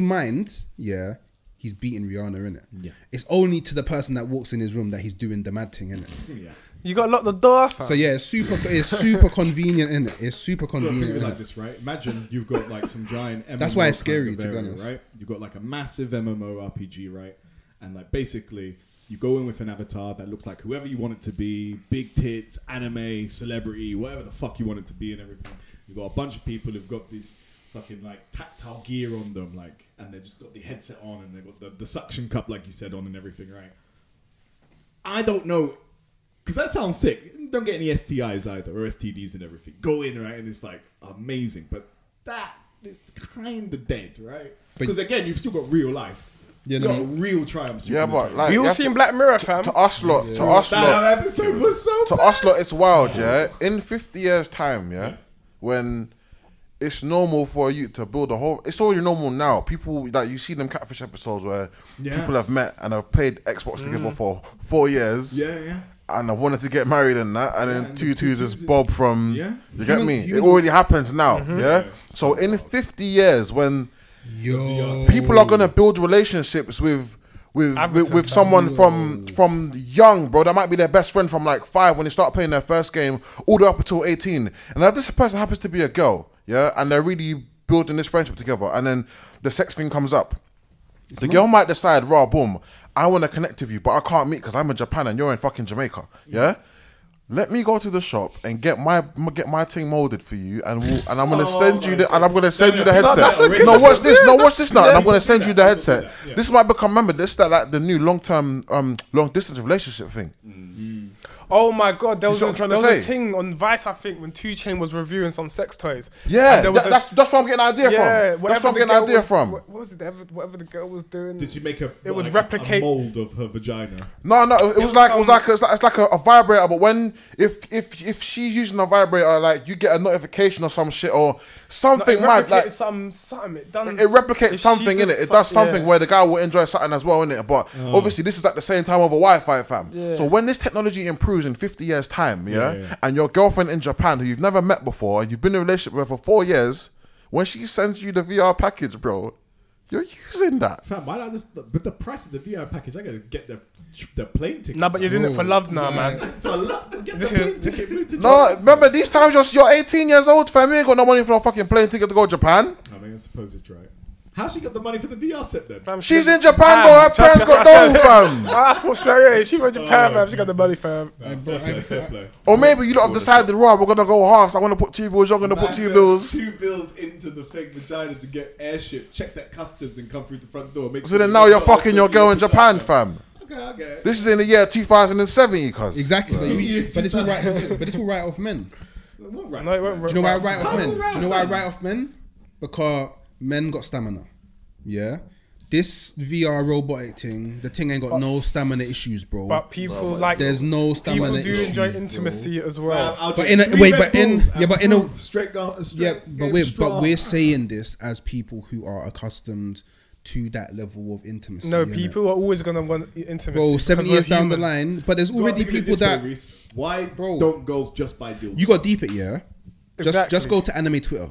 mind, yeah, he's beating Rihanna, innit? Yeah. It's only to the person that walks in his room that he's doing the mad thing, innit? Yeah. You gotta lock the door, fam. So yeah, it's super convenient, innit? It's super Look, think convenient. of it like innit? this, right? Imagine you've got like some giant MMO. That's why it's scary, kind of to be area, honest. right? You've got like a massive MMO RPG, right? And like basically, you go in with an avatar that looks like whoever you want it to be, big tits, anime, celebrity, whatever the fuck you want it to be, and everything. You've got a bunch of people who've got this fucking like tactile gear on them, like, and they've just got the headset on, and they've got the suction cup, like you said, on, and everything, right? I don't know. Because that sounds sick. Don't get any STIs either, or STDs and everything. Go in, right, and it's like amazing. But that is kind of dead, right? Because again, you've still got real life. Yeah, You've no, got real triumphs. Yeah, but like we you all have seen to- Black Mirror, fam. to us lot, that episode was so to bad. us lot, it's wild, yeah. In 50 years' time, yeah, when it's normal for you to build a whole. It's already normal now. People like you see them catfish episodes where people have met and have played Xbox together for 4 years. And I've wanted to get married and that, and then 2-2's is Bob from. You get me? It already happens now. So in 50 years, when people are gonna build relationships with someone from young, bro, that might be their best friend from like 5 when they start playing their first game, all the way up until 18. And if this person happens to be a girl, and they're really building this friendship together, and then the sex thing comes up, the girl might decide, raw, boom, I want to connect with you, but I can't meet because I'm in Japan and you're in fucking Jamaica. Let me go to the shop and get my thing molded for you, and I'm gonna send you the headset. Watch this now, and I'm gonna send you the headset. This might become, remember, this is like the new long distance relationship thing. Oh my god, there was a thing on Vice, I think, when 2 Chainz was reviewing some sex toys. That's where I'm getting an idea from. That's where I'm getting an idea from. What was it? Whatever the girl was doing. Did she make a replicate a mold of her vagina? No, it's like a vibrator. But if she's using a vibrator, like you get a notification or some shit or something mad, like something. It replicates something in it. It does something where the guy will enjoy something as well in it. But obviously, this is at the same time of a Wi-Fi, fam. So when this technology improves in 50 years time, and your girlfriend in Japan who you've never met before and you've been in a relationship with her for 4 years, when she sends you the VR package, bro, you're using that. Fam, why not just with the price of the VR package? I gotta get the plane ticket. No, but you're doing it for love now, man. For love, get the plane ticket. No, remember these times you're 18 years old, fam. You ain't got no money for a fucking plane ticket to go to Japan. I mean, I suppose it's right. How she got the money for the VR set then? Fam, she's in Japan, bro. Her parents got dough, fam. I thought straight, she went to Japan, fam. She got the money, fam. Or maybe you don't have decided, right, we're gonna go halves. I want to put 2 bills, you're gonna put 2 bills. 2 bills into the fake vagina to get airship, check that customs and come through the front door. So then now you're fucking your girl in Japan, fam. Okay. This is in the year 2070, cuz. Exactly. But this will write off men. No, it won't. Do you know why I write off men? Do you know why I write off men? Because men got stamina. Yeah. This VR robotic thing, the thing ain't got no stamina issues, bro. But people there's no stamina issues. People do enjoy intimacy as well. But we're saying this as people who are accustomed to that level of intimacy. No, people are always gonna want intimacy. Bro, 7 years down the line, but there's already people that. Why don't girls just buy dildos? You got deep it, yeah. Exactly. Just go to anime Twitter,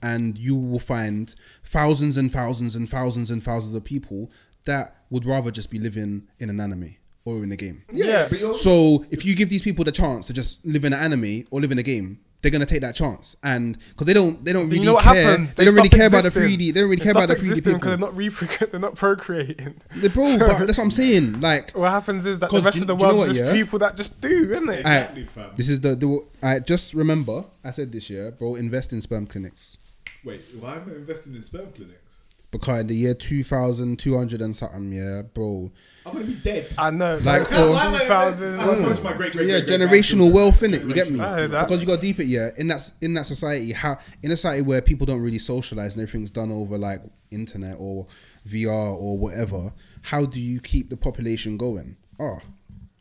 and you will find thousands and thousands and thousands and thousands of people that would rather just be living in an anime or in a game. Yeah. So if you give these people the chance to just live in an anime or live in a game, they're gonna take that chance, and because they don't really care. Happens? They don't really care about the 3D. They don't really care about the 3D people because they're not procreating. Bro, so, but that's what I'm saying. Like, what happens is that the rest of the world is just people that just do, isn't it? Exactly, fam. This is I just remember I said this year, bro. Invest in sperm clinics. Wait, why am I investing in sperm clinics? Because in the year 2200 and something, yeah, bro. I'm gonna be dead. I know. Like for 2000. That's my great generational wealth, innit? You get me? I heard that. Because you got deep it, yeah. In that society, in a society where people don't really socialize and everything's done over like internet or VR or whatever, how do you keep the population going?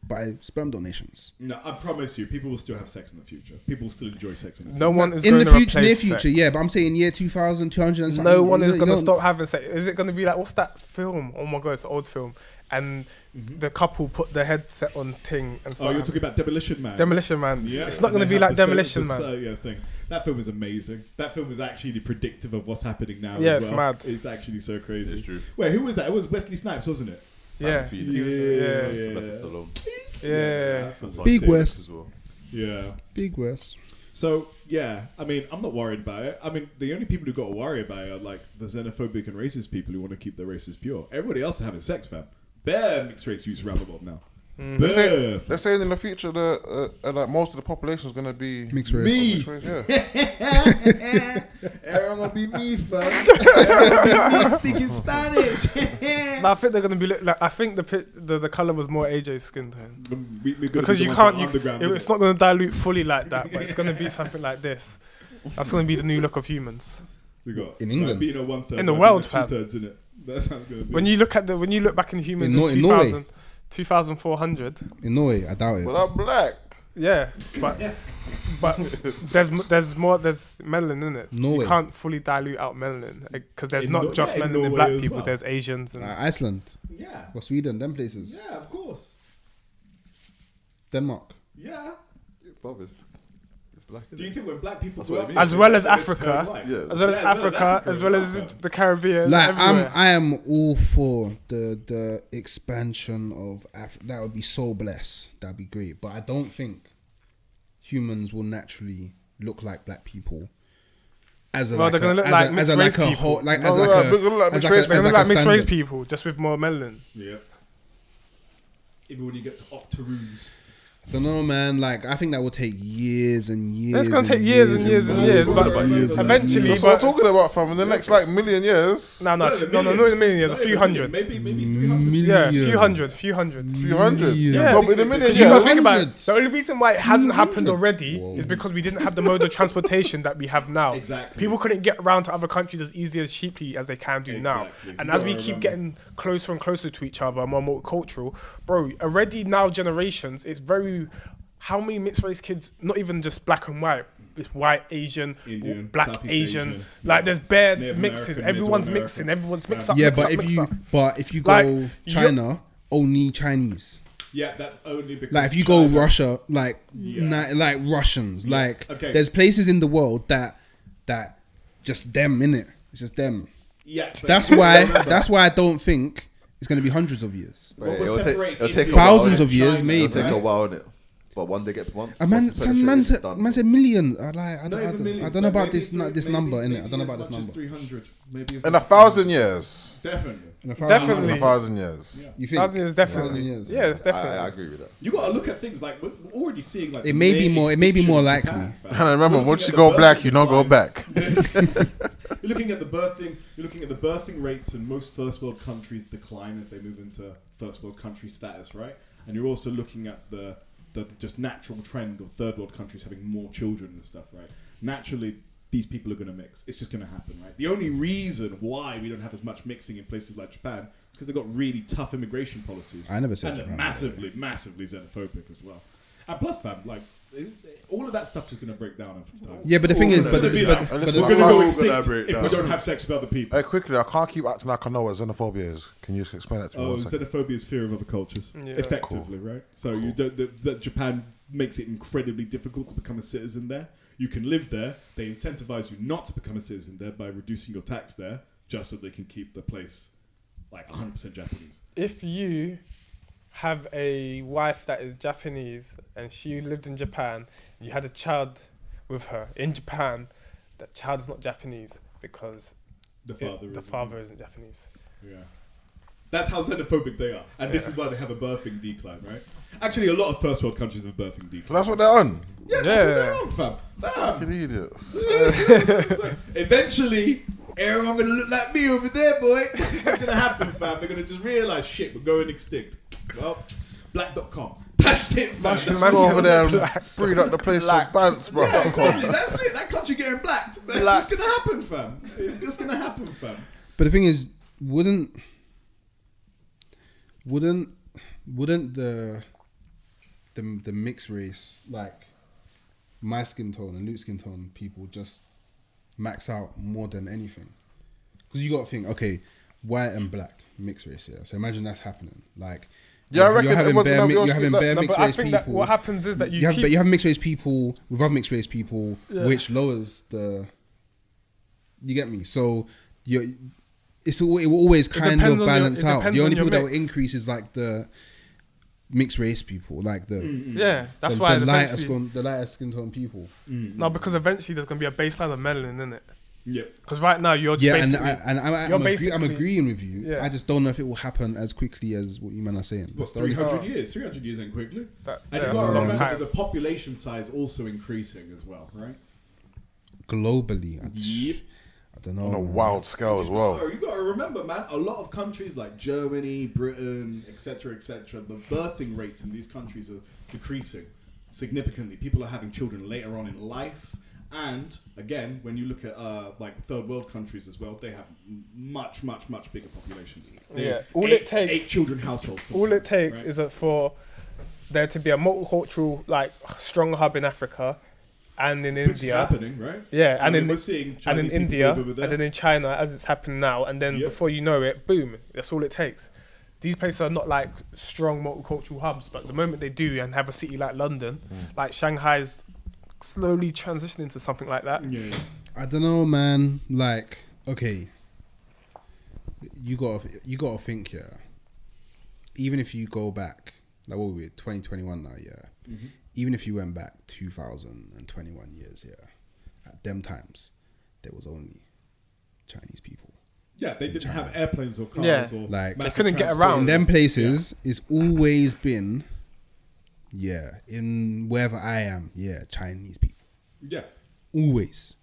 By sperm donations. No, I promise you, people will still have sex in the future. People will still enjoy sex in the future. No one is in going the to future, near future, sex. yeah. But I'm saying year 2200 and something. No one is going to stop having sex. Is it going to be like, what's that film? Oh my god, it's an old film, and the couple put the headset on thing and stuff. Oh, you're talking about Demolition Man. Demolition Man. Yeah, it's not going to be like Demolition Man. Thing. That film is amazing. That film is actually predictive of what's happening now. Yeah, as well. it's mad. It's actually so crazy. It's true. Wait, who was that? It was Wesley Snipes, wasn't it? Yeah. Yeah. Big West. Yeah. Big West. So, yeah, I mean, I'm not worried about it. I mean, the only people who got to worry about it are like the xenophobic and racist people who want to keep their races pure. Everybody else is having sex, fam. Bare mixed race youths around the world now. They're saying in the future that like most of the population is going to be mixed race. Me. Mixed race, yeah. Everyone gonna be me, fam. Everyone gonna be speaking Spanish. No, I think they're going to be like. I think the color was more AJ's skin tone because you can't. can't. It's not going to dilute fully like that, but it's going to be something like this. That's going to be the new look of humans. We got in England, being a 1/3 in the world, fam. 2/3 in it. That's how it's going to be. When you look back in humans in 2400. In Norway, I doubt it. But I'm black. Yeah, but there's melanin in it. Norway. You can't fully dilute out melanin because there's In not Nor- just yeah, in melanin in Norway black as people. well. There's Asians and Iceland Yeah. or Sweden, them places. Yeah, of course. Denmark. Yeah. Bob, it's black. Do you think when black people That's what I talk mean. as well as they turn Africa, white? Yeah. as well as Yeah, Africa, as well as well. the Caribbean. Like everywhere. I am all for the expansion of Africa. That would be so blessed. That'd be great. But I don't think humans will naturally look like black people. As a Well, they're gonna look like mixed race people. whole, like No, as no, like no, a they're gonna look like as mixed like a- race as They're gonna like a look like mixed race standard. people, just with more melanin. Yeah. Even when you get to octoroons. Don't know, man. Like I think that will take years and years. It's gonna take years and years and years, but eventually, That's what but we're talking about, fam. In the next like million years, no, not in a million years, a few hundred. Maybe 300. Yeah, Million. few hundred. few hundred. Yeah. No, but in a million Because you gotta years, think about it. 100. The only reason why it hasn't happened 200. already Whoa. is because we didn't have the mode of transportation that we have now. Exactly. People couldn't get around to other countries as easily as cheaply as they can do now. Exactly. And You as we gotta keep remember. getting closer and closer to each other, more multicultural, bro, already now generations, it's very... How many mixed race kids, not even just black and white, it's white, Asian, Indian, black, Southeast Asian. Asian, Like there's bare Native mixes. American, Everyone's Mesoamerican. mixing. Everyone's mixed up. Yeah, mix but up, if mix you up. go Like, China, only Chinese. Yeah, that's only because Like if you go China- Russia, like Yeah. like Russians, like Okay. there's places in the world that just them in it. It's just them. Yeah, but That's you why remember, that's why I don't think it's gonna be hundreds of years. But what was it'll separating take India a while, Thousands innit? of years, China. maybe. It'll take a Right? while, innit? But one day gets once. A man once it's penetrated, it's done. said millions. I Not don't even millions, know like about maybe this three- this maybe- number in it. I maybe don't know as about this much as number. 300, maybe as in much a as 1,000 years, Definitely. In a thousand- Definitely. in a 1,000 years. Yeah. You think? 1,000 years, definitely. 1,000 years. Yeah, definitely. I agree with that. You got to look at things like we're already seeing like It may be more extinction likely. in Japan, fam. And remember, We're once you looking at go the black, birthing you don't go decline. back. You're looking at the birthing. You're looking at the birthing rates in most first world countries decline as they move into first world country status, right? And you're also looking at the just natural trend of third world countries having more children and stuff, right? Naturally, these people are going to mix. It's just going to happen, right? The only reason why we don't have as much mixing in places like Japan is because they've got really tough immigration policies. I never said and Japan, they're massively xenophobic as well. And plus, fam, like all of that stuff is going to break down over time. Yeah, but the thing is, It's but gonna be but- like, but listen, we're the- going to I'm go not extinct elaborate if now. we don't have sex with other people. Hey, quickly, I can't keep acting like I know what xenophobia is. Can you just explain that to me? Oh, one second? xenophobia is fear of other cultures, Yeah. effectively, right? So you don't. That Japan makes it incredibly difficult to become a citizen there. You can live there. They incentivize you not to become a citizen there by reducing your tax there, just so they can keep the place like 100% Japanese. If you have a wife that is Japanese and she lived in Japan, you had a child with her in Japan, that child is not Japanese because The the father isn't Japanese. Yeah. That's how xenophobic they are. And this is why they have a birthing decline, right? Actually, a lot of first world countries have a birthing decline. So that's what they're on. Yeah, that's what Yeah. they're on, fam. Fucking idiots. Eventually, everyone gonna look like me over there, boy. This is gonna happen, fam. They're gonna just realise, shit, we're going extinct. Well, black.com. That's it, fam. Let's That's go all. over there and breed up the place for bants, bro. Yeah, exactly. That's it. That country getting blacked. That's what's gonna happen, fam. It's just gonna happen, fam. But the thing is, wouldn't the mixed race, like my skin tone and Luke's skin tone people, just max out more than anything? Because you got to think, okay, white and black mixed race, yeah. So imagine that's happening. Like, Yeah, I you're reckon having everyone's bare, gonna have you're having your bare No, mixed but I race think people. that what happens is that you have, keep... but you have mixed race people with other mixed race people, which lowers the. You get me? So it will always kind depends of on balance your- it out. depends The only on your people that will mix. increase is like the mixed race people, like the Yeah, that's the, why the lighter eventually... skin, the lighter skin tone people. No, because eventually there's going to be a baseline of melanin in it. Yep. Because right now you're just Yeah, and basically... I'm basically- agreeing with you. Yeah. I just don't know if it will happen as quickly as what you men are saying. What, That's the only- 300 years? 300 years ain't quickly. that, And yeah, you that's got a to long remember time. that the population size also increasing as well, right? globally. Yep. I don't know. On a man. wild scale as well. You got to remember, man, a lot of countries like Germany, Britain, etc., the birthing rates in these countries are decreasing significantly. People are having children later on in life. And again, when you look at like third world countries as well, they have much bigger populations. They Yeah. have All eight it takes- 8 children households. All it takes right? is that for there to be a multicultural, like, strong hub in Africa and in Which is India. happening, right? Yeah, I and mean, we're in seeing and in Chinese people India, over there. and then in China, as it's happening now, and then Yeah. before you know it, boom, that's all it takes. These places are not like strong multicultural hubs, but the moment they do and have a city like London, like Shanghai's slowly transitioning to something like that. Yeah. I don't know, man. Like, okay, you gotta think, yeah. Even if you go back, like what were we, 2021 now, yeah. Mm-hmm. Even if you went back 2021 years, yeah. At them times, there was only Chinese people. Yeah, they didn't China. have airplanes or cars Yeah. or Like, They massive couldn't get transport. around. In them places, it's always been, yeah. In wherever I am, yeah, Chinese people. Yeah. Always.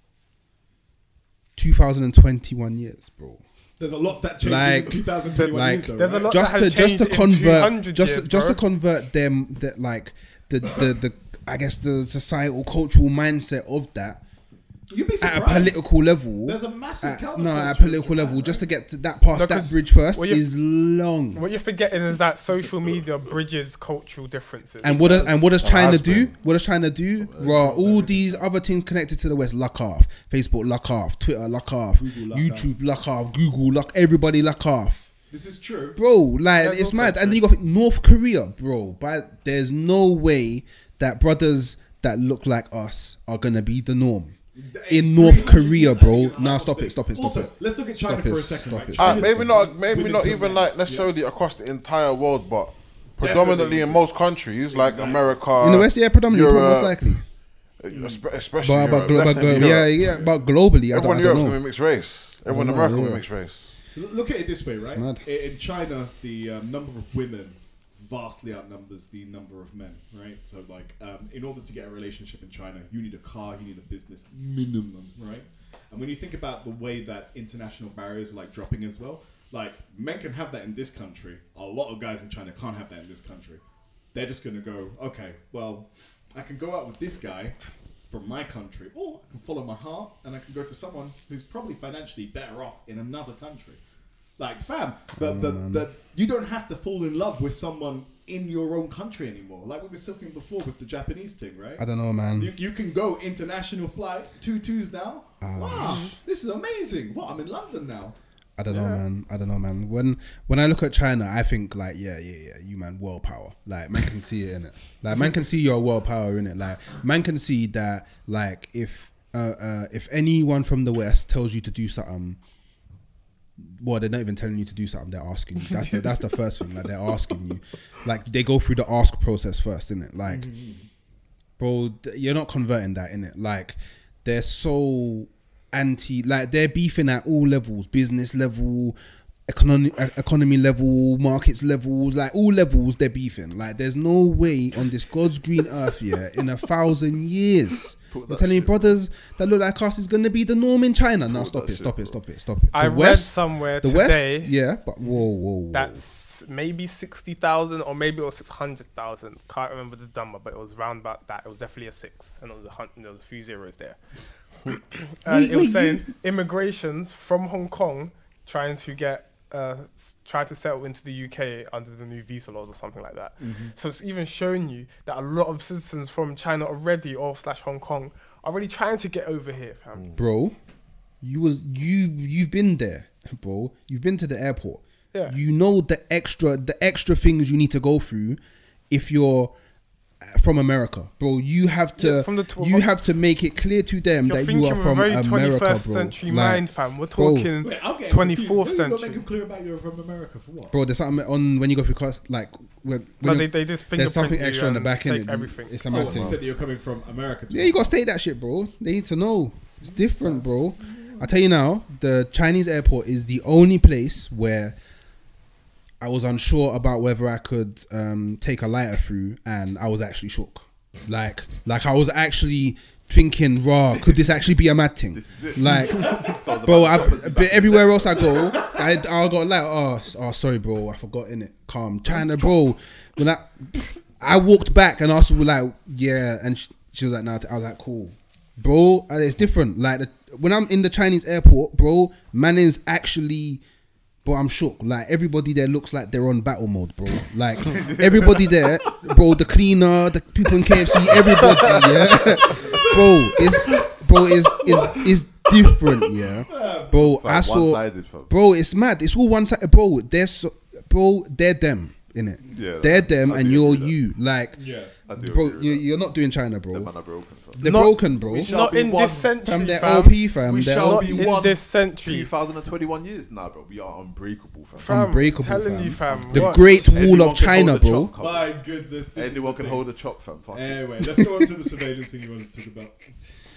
2021 years, bro. There's a lot that changed Like- in 2021 like, years though, there's a right? lot just that to has just to changed in convert 200 just years, just to bro. convert them that like the I guess the societal cultural mindset of that You'd be at surprised. a political level. There's a massive at a counterculture political in level, Japan, just to man. get to that past No, that 'cause bridge first what you- is long. What you're forgetting is that social media bridges cultural differences. And what does China has do? been. What does China do? Raw, all these other things connected to the West, luck off. Facebook, luck off. Twitter, luck off. Google, luck YouTube, luck off. Google, luck. Everybody, luck off. This is true. Bro, like, That's it's also mad. true. And then you got North Korea, bro. But there's no way that brothers that look like us are gonna be the norm in North 300 Korea, years, bro. that is Nah, how stop big. it, stop it, stop Also, it. let's look at China Stop for it, a second. stop Right? it. China's Maybe not women to even men. like necessarily across the entire world, but predominantly in most countries like Exactly. America. In the West, yeah, predominantly, Europe, most likely. especially But, Europe, but definitely Europe. yeah, but globally, I Everyone in don't Europe's know. gonna be mixed race. Everyone in know, America will yeah. be mixed race. Look at it this way, right? mad. In China, the number of women vastly outnumbers the number of men, right? So, like, in order to get a relationship in China, you need a car, you need a business minimum, right? And when you think about the way that international barriers are like dropping as well, like men can have that in this country. A lot of guys in China can't have that in this country. They're just gonna go, okay, well, I can go out with this guy from my country, or I can follow my heart and I can go to someone who's probably financially better off in another country. Like, fam, you don't have to fall in love with someone in your own country anymore. Like we were talking before with the Japanese thing, right? I don't know, man. You can go international flight, 2-2s now. Wow, this is amazing. What, I'm in London now. I don't know, man. When I look at China, I think like, yeah, you man, world power. Like, man can see it in it. Like, man can see your world power in it. Like, man can see that. Like, if anyone from the West tells you to do something, well, they're not even telling you to do something. They're asking you. That's the first thing. Like, they're asking you. Like, they go through the ask process first, innit? Like, bro, you're not converting that, innit? Like, they're so like, they're beefing at all levels, business level, economy level, markets levels, like all levels they're beefing. Like, there's no way on this God's green earth, yeah, in 1,000 years, I'm telling you, brothers that look like us is gonna be the norm in China. Now stop it. I read somewhere the today West, yeah, but whoa. that's maybe 60,000 or maybe it was 600,000. Can't remember the number, but it was round about that. It was definitely a 6, and there was a few zeros there. And it was saying immigrations from Hong Kong trying to get try to settle into the UK under the new visa laws or something like that. So it's even showing you that a lot of citizens from China already or / Hong Kong are already trying to get over here, fam. Bro, you've been there, bro. You've been to the airport. Yeah. You know the extra things you need to go through if you're from America, bro. You have to you have to make it clear to them You're that you are thinking from with a very America, 21st bro. century Like, mind, fam. We're bro. talking Wait, I'm getting 24th confused. When you century. make it clear about you're from America for what? Bro, there's something on when you go through class, like when No, you- they just there's something fingerprint you extra on the and back end. take everything. It's a Oh, mad you thing. said that you're coming from America. Yeah, you gotta state that shit, bro. They need to know. It's different, bro. I tell you now, the Chinese airport is the only place where I was unsure about whether I could take a lighter through, and I was actually shook. Like I was actually thinking, raw, could this actually be a mad thing? Like, bro, but everywhere else I go, I got like, oh, sorry, bro, I forgot, innit? Calm. China, bro. When I walked back and asked her, like, yeah, and she was like, no, I was like, cool. Bro, it's different. Like, when I'm in the Chinese airport, bro, man is actually Bro, I'm shook. Like, everybody there looks like they're on battle mode, bro. Like, everybody there, bro, the cleaner, the people in KFC, everybody, yeah. Bro, is different, yeah. Bro, I saw, bro, it's mad. It's all one-sided, bro. They're them, innit? Yeah, they're them and you're you. Like, bro, you're not doing China, bro. Them man are broken, fam. They're broken, bro. Not in this century, fam. They're fam. OP, fam. We They're shall OP. be In one this century. 2021 years. Nah, bro, we are unbreakable, fam. Fam, Unbreakable, telling fam. you, fam. The what? Great Wall Anyone of can China, hold a bro. chop, My goodness. anyone can hold a chop, fam. Fuck it. Anyway, let's go on to the surveillance thing you wanted to talk about.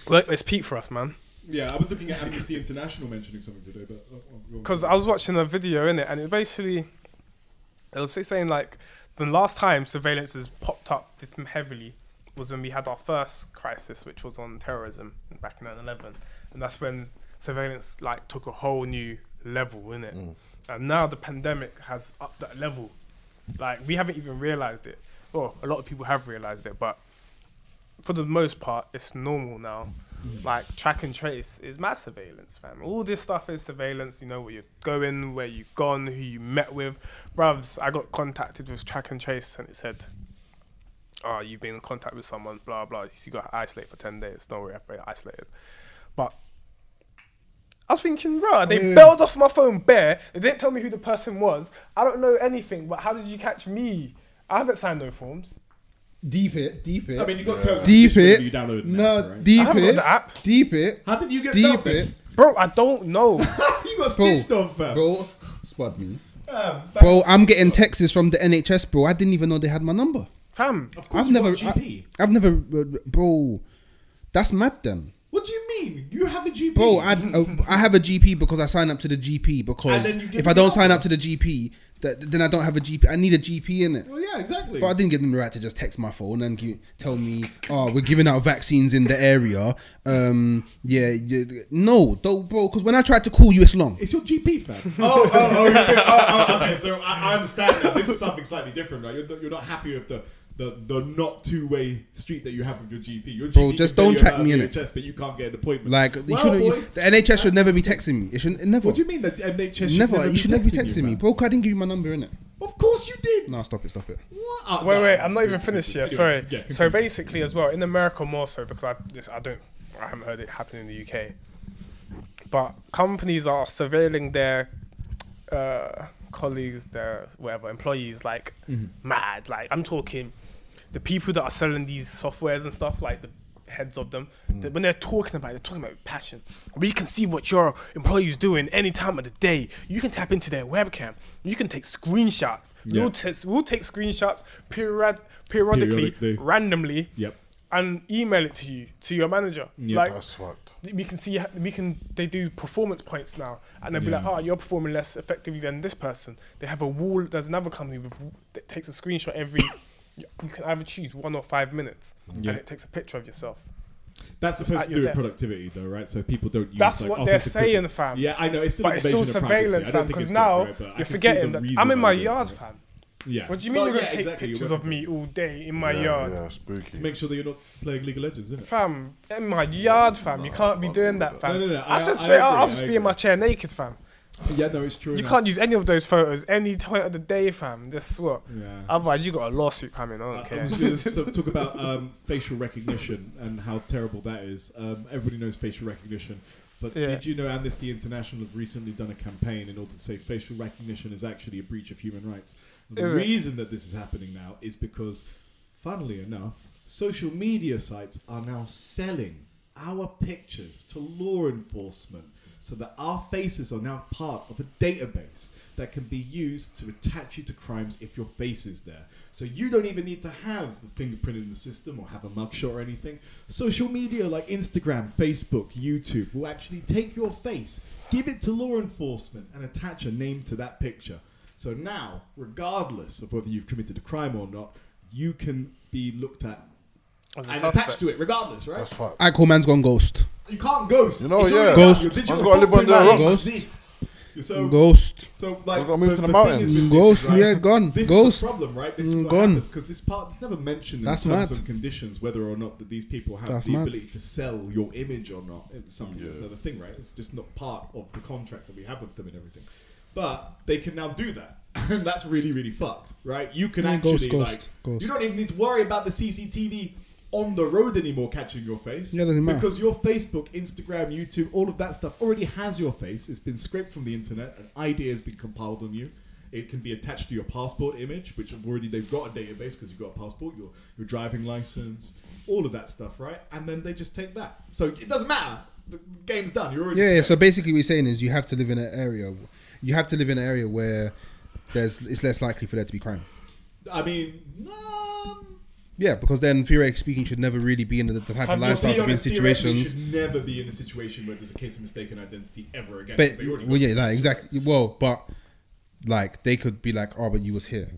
Look, it's peak for us, man. Yeah, I was looking at Amnesty International mentioning something today, but Because I was watching a video in it, and it was saying like the last time surveillance has popped up this heavily was when we had our first crisis, which was on terrorism back in 9/11, and that's when surveillance like took a whole new level in it. And now the pandemic has upped that level. Like, we haven't even realized it. Well, a lot of people have realized it, but for the most part, it's normal now. Like, track and trace is mass surveillance, fam. All this stuff is surveillance. You know where you're going, where you've gone, who you met with. Bruvs, I got contacted with track and trace, and it said, "Oh, you've been in contact with someone, blah blah. You got isolated for 10 days. Don't worry, I've been isolated." But I was thinking, bro, they bailed off my phone bare. They didn't tell me who the person was. I don't know anything. But how did you catch me? I haven't signed no forms. Deep it. I mean, you got terms and Deep conditions it. you download an No, app, right? deep I haven't got the app. Deep it. How did you get Deep deep it. Bro, I don't know. You got stitched on, fam. Bro, spud me. Bro, I'm getting texts from the NHS, bro. I didn't even know they had my number. Fam, Of course, I've you never, got a GP. I've never, bro. That's mad, then. What do you mean? You have a GP, Bro, I have a GP because I sign up to the GP. Because And then you give if I me don't the sign number. up to the GP, then I don't have a GP. I need a GP in it. Well, yeah, exactly. But I didn't give them the right to just text my phone and tell me, "Oh, we're giving out vaccines in the area." No, bro. Because when I tried to call you, it's long. It's your GP, fam. Okay. So I understand that this is something slightly different, right? You're not happy with the not two-way street that you have with your GP. Your GP Bro, just can don't tell you track me in about it. NHS, but you can't get an appointment. Like, Well, the NHS should never be texting me. It should never. What do you mean that the NHS should Never. You should never be you, texting me, fam? bro. 'Cause I didn't give you my number in it. Of course you did. No, stop it. What? wait, I'm not even finished yet. Anyway, Sorry. yeah, So basically, as well in America more so because I haven't heard it happen in the UK. But companies are surveilling their colleagues, their whatever employees like mad. Like, I'm talking the people that are selling these softwares and stuff, like the heads of them, when they're talking about it, they're talking about it with passion. We can see what your employees doing any time of the day. You can tap into their webcam. You can take screenshots. Yeah. We'll take screenshots periodically, randomly, and email it to your manager. Like, That's fucked. we can see they do performance points now, and they'll be like, "Oh, you're performing less effectively than this person." They have a wall. There's another company that takes a screenshot every. You can either choose 1 or 5 minutes, and it takes a picture of yourself. That's supposed at to do your with desk. productivity, though, right? So people don't use. That's like, what they're office equipment. saying, fam. Yeah, I know. It's still But it's still invasion of privacy. surveillance, I don't fam. think Because it's good, now right? But I you're can see forgetting the that reason I'm in why my they're yard, doing it. fam. Yeah. What do you mean you're gonna take exactly, pictures you're of me all day in my Yeah, yard? yeah, spooky. to make sure that you're not playing League of Legends, isn't it? Fam, in my yard, fam. You can't be doing that, fam. No. I said I straight out, agree, I'll just I be in my chair naked, fam. Yeah, no, it's true. You enough. can't use any of those photos any point of the day, fam. Just what? Yeah. Otherwise, you got a lawsuit coming. I don't I care. was going to talk about facial recognition and how terrible that is. Everybody knows facial recognition, but did you know Amnesty International have recently done a campaign in order to say facial recognition is actually a breach of human rights? The Is it? reason that this is happening now is because, funnily enough, social media sites are now selling our pictures to law enforcement so that our faces are now part of a database that can be used to attach you to crimes if your face is there. So you don't even need to have a fingerprint in the system or have a mugshot or anything. Social media like Instagram, Facebook, YouTube will actually take your face, give it to law enforcement and attach a name to that picture. So now, regardless of whether you've committed a crime or not, you can be looked at As a and suspect. attached to it regardless, right? That's fucked. I call man's gone ghost. You can't ghost. You know, It's yeah. already Ghost. out. Your digital Man's gotta live footprint under a now rock. exists. So, Ghost. so like, Man's gotta move to the thing mountains. is with Ghost, this, right? yeah, gone. This Ghost. is the problem, right? This is what Gone. happens because this part it's never mentioned in That's terms mad. and conditions whether or not that these people have That's the mad. ability to sell your image or not. It's something that's another thing, right? It's just not part of the contract that we have with them and everything. But they can now do that. And that's really, really fucked, right? You can Yeah, actually, ghost. you don't even need to worry about the CCTV on the road anymore catching your face. Yeah, doesn't matter. Because your Facebook, Instagram, YouTube, all of that stuff already has your face. It's been scraped from the internet. An ID has been compiled on you. It can be attached to your passport image, which they've got a database because you've got a passport, your driving license, all of that stuff, right? And then they just take that. So it doesn't matter. The game's done. You're already Yeah. So basically, what we're saying is you have to live in an area. You have to live in an area where it's less likely for there to be crime. I mean, Yeah, because then theoretically speaking, you should never really be in the type of lifestyle to be in You situations. should never be in a situation where there's a case of mistaken identity ever again. But 'cause they already well, got yeah, like, exactly. Well, but like they could be like, oh, but you was here.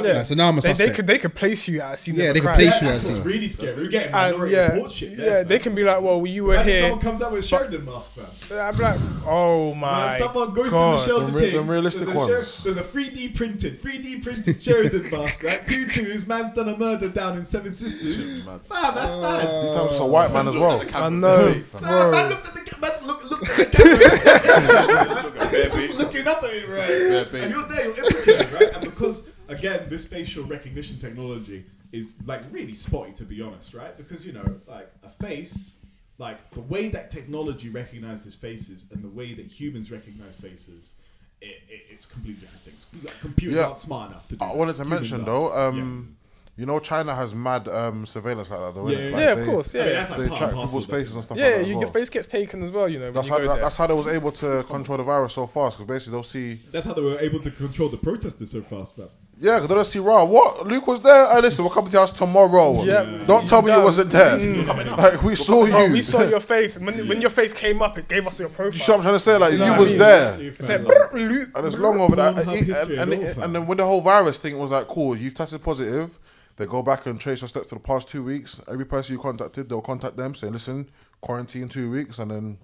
Yeah. Like, so now I'm a suspect. They could place you at a scene. Yeah, of a they could crime. place you That's as what's well. really scary. We're getting And minority report shit there, yeah, man. they can be like, well, you were Imagine here. someone comes out with a Sheridan mask, man. I'm like, oh my Someone goes God. to the shelter The thing. realistic there's ones. There's a 3D printed Sheridan mask, right? 2-2's man's done a murder down in Seven Sisters. Fam, that's mad. He's a white man as well. I know, Man bro. looked at the camera. He's just looking up at it, right? And you're there, you're implicated, right? And because, again, this facial recognition technology is like really spotty, to be honest, right? Because, you know, like a face, like the way that technology recognizes faces and the way that humans recognize faces, it's completely different things. Like, computers aren't smart enough to do I that. wanted to Humans mention are. though, you know, China has mad surveillance like that, though. innit? Yeah, Like of course. Yeah, I mean, that's like They part track and parcel people's of that. faces and stuff yeah. like that. as Your well. face gets taken as well. You know, That's when you go there. how they was able to control the virus so fast. Because basically they'll see. That's how they were able to control the protesters so fast, man. Yeah, because they'll see. Raw. What? Luke was there. Hey, listen, we're coming to your house tomorrow. Yeah. Don't tell me you wasn't there. Like we saw you. Oh, we saw your face. When your face came up, it gave us your profile. You see what I'm trying to say? Like You know you what I was mean? there. It said, Luke. And it's long over that. Pornhub history and all, fam. And then with the whole virus thing, it was like, cool, you've tested positive. They go back and trace your steps to the past 2 weeks. Every person you contacted, they'll contact them, say, listen, quarantine 2 weeks. And then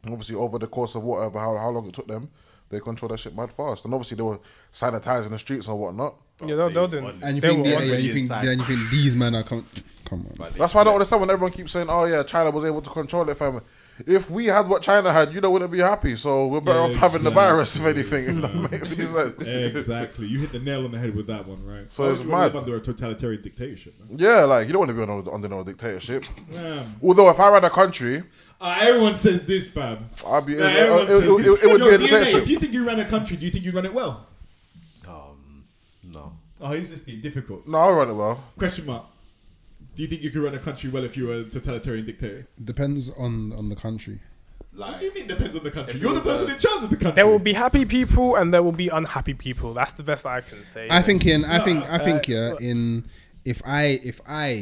obviously over the course of whatever, how long it took them, they control that shit mad fast. And obviously they were sanitizing the streets and whatnot. Yeah, they'll do. And you They think, were yeah, already you think these men are come on. That's why I don't understand when everyone keeps saying, oh yeah, China was able to control it, fam. If we had what China had, you know, wouldn't be happy. So we're better off having the virus, if anything, if that makes any sense. Exactly. You hit the nail on the head with that one, right? So Why it's would you wanna live mad. under a totalitarian dictatorship, man? Yeah, like, you don't want to be under no dictatorship. Yeah. Although if I ran a country, Everyone says this, fam. I'd be, Everyone says this. it would Yo, be a DNA, dictatorship. if you think you ran a country, do you think you run it well? No. Oh, he's just being difficult. No, I'll run it well. Question mark. Do you think you could run a country well if you were a totalitarian dictator? Depends on the country. What do you mean depends on the country? If You're it the was person in charge of the country. There will be happy people and there will be unhappy people. That's the best I can say. I think if I